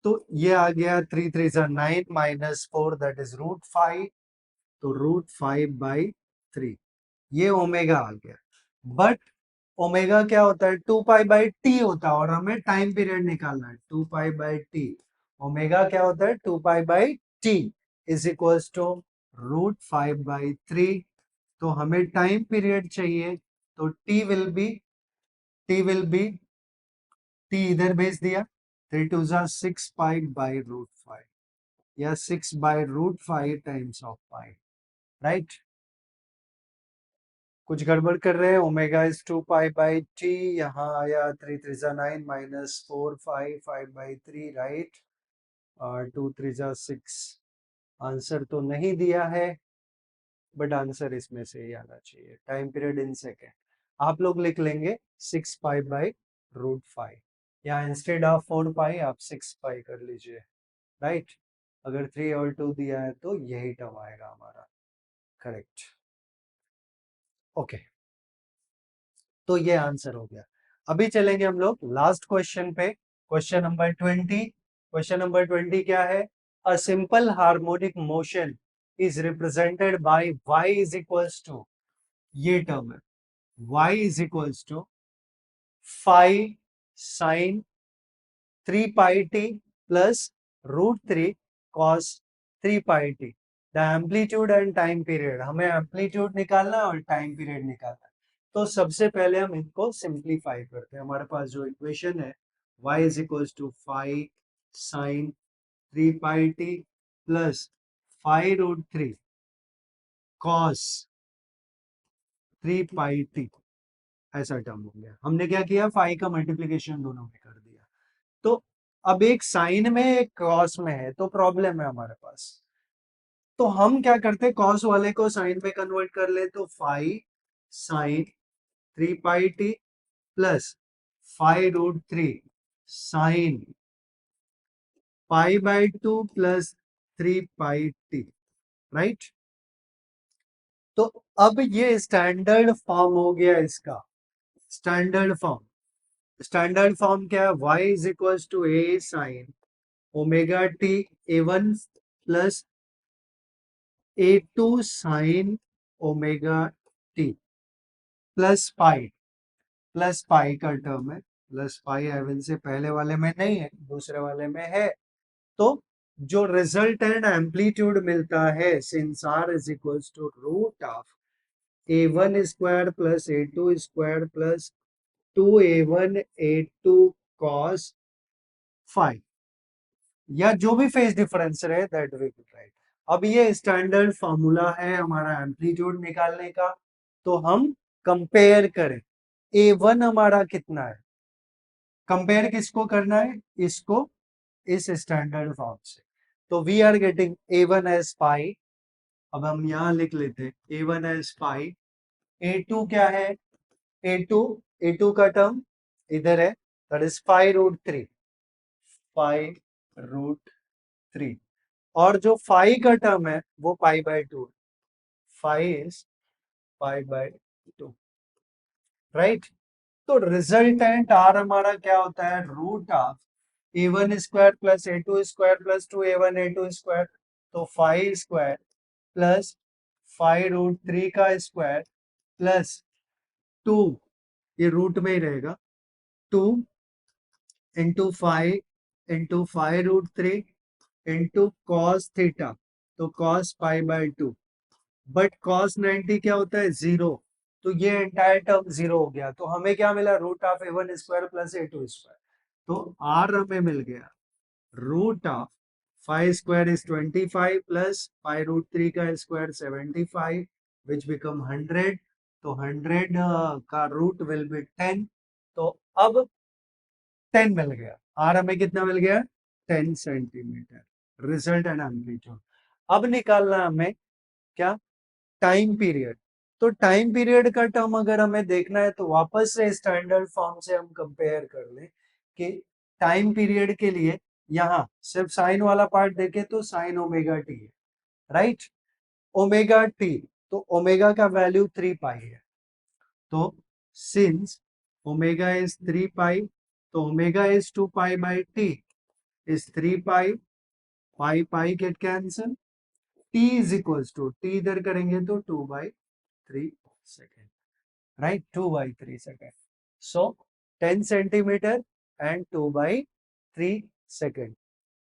Speaker 1: तो ये आ गया 3 3 9 माइनस 4 दैट इज रूट 5, तो रूट 5 बाई 3, ये ओमेगा आ गया, बट ओमेगा क्या होता है 2 पाई बाई टी होता है, और हमें टाइम पीरियड निकालना है 2 पाई बाई टी, ओमेगा क्या होता है 2 pi by T is equals to root 5 by 3, तो हमें टाइम पीरियड चाहिए तो टी इधर भेज दिया, 3 2 6 पाई/√5 या 6/√5 टाइम्स ऑफ पाई, राइट। कुछ गड़बड़ कर रहे हैं, ओमेगा इज 2 पाई/टी, यहाँ आया 3 3 9 -4 5 5/3, राइट। और 2 3 6, आंसर तो नहीं दिया है, बट आंसर इसमें से ही आना चाहिए। टाइम पीरियड इन सेकेंड आप लोग लिख लेंगे 6 पाई/√5, या इंस्टेड ऑफ 4 पाई आप 6 पाई कर लीजिए, राइट। अगर 3 और 2 दिया है तो यही टर्म आएगा हमारा, करेक्ट। ओके, तो ये आंसर हो गया। अभी चलेंगे हम लोग लास्ट क्वेश्चन पे, क्वेश्चन नंबर 20। क्वेश्चन नंबर 20 क्या है? A simple harmonic motion is represented by y is equals to, ये टर्म है, y is equals to 5 sin 3 pi t plus √3 cos 3 pi t। The amplitude and time period, हमें एम्पलीट्यूड निकालना है और टाइम पीरियड निकालना है। तो सबसे पहले हम इनको सिंप्लीफाई करते हैं। हमारे पास जो इक्वेशन है y is equals to 5 sin 3 pi t plus 5√3 cos 3 pi t, ऐसा टर्म हो गया। हमने क्या किया, 5 का मल्टीप्लीकेशन दोनों में कर दिया। तो अब एक साइन में एक क्रॉस में है, तो प्रॉब्लम है हमारे पास। तो हम क्या करते, कॉस वाले को साइन में कन्वर्ट कर ले, तो 5 sin 3 pi t plus 5√3 sin π/2 plus 3 pi t, राइट। तो अब ये स्टैंडर्ड फॉर्म हो गया इसका, स्टैंडर्ड फॉर्म क्या है, y is equals to a sin ω t a1 plus a2 sin ω t plus pi का टर्म है, प्लस पाई एवन से पहले वाले में नहीं है, दूसरे वाले में है। तो जो रिजल्टेंट एम्पलीट्यूड मिलता है since r is equals to root of a1 square plus a2 square plus 2a1 a2 cos 5, या जो भी फेज डिफरेंस रहे दैट वी विल राइट। अब ये स्टैंडर्ड फॉर्मूला है हमारा एम्पलीट्यूड निकालने का। तो हम कंपेयर करें, a1 हमारा कितना है, कंपेयर किसको करना है, इसको इस स्टैंडर्ड फॉर्म से। तो we are getting a1 as pi, अब हम यहां लिख लेते हैं a1 एज पाई, a2 क्या है, a2 का टर्म इधर है, दैट इज 5√3 और जो 5 का टर्म है वो π/2, 5 इज π/2, राइट। तो रिजल्टेंट आर हमारा क्या होता है, root of a1 square plus a2 square plus 2a1 a2 square, तो 5 स्क्वायर प्लस 5√3 का स्क्वायर प्लस 2, ये रूट में ही रहेगा, 2 इंटू 5 इंटू कॉस थीटा, तो कॉस π/2, बट कॉस 90 क्या होता है, 0। तो ये एंटायर टर्म 0 हो गया। तो हमें क्या मिला, root of a1 square plus a2 square. तो r हमें मिल गया root of 5 square is 25 plus 5√3 का स्क्वायर 75 विच बिकम 100। तो 100 का रूट विल बी 10। तो अब 10 मिल गया, आर हमें कितना मिल गया, 10 सेंटीमीटर, रिजल्ट एंड एम्पलीट्यूड। अब निकालना हमें क्या, टाइम पीरियड। तो टाइम पीरियड का टर्म अगर हमें देखना है तो वापस से स्टैंडर्ड फॉर्म से हम कंपेयर कर लें कि टाइम पीरियड के लिए यहाँ सिर्फ साइन वाला पार्ट देखे तो साइन ओमेगा टी है, राइट, ओमेगा टी। तो ओमेगा का वैल्यू 3 पाई है। तो सिंस ओमेगा इज 3 पाई, तो ओमेगा इज 2 पाई/टी is 3 pi, pi pi get cancel, T is equals to, T इधर करेंगे तो 2/3 second, right, 2/3 second. So 10 centimetre and 2/3 second.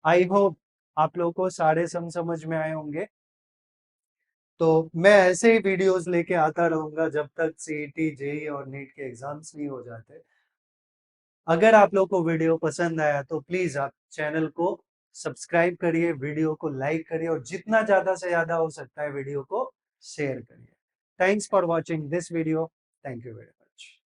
Speaker 1: I hope आप लोगों को सारे सम समझ में आए होंगे। तो मैं ऐसे ही वीडियोस लेके आता रहूंगा जब तक सीईटी जेई और नीट के एग्जाम्स नहीं हो जाते। अगर आप लोग को वीडियो पसंद आया तो प्लीज आप चैनल को सब्सक्राइब करिए, वीडियो को लाइक करिए और जितना ज्यादा से ज्यादा हो सकता है वीडियो को शेयर करिए। Thanks for watching this video. Thank you very much.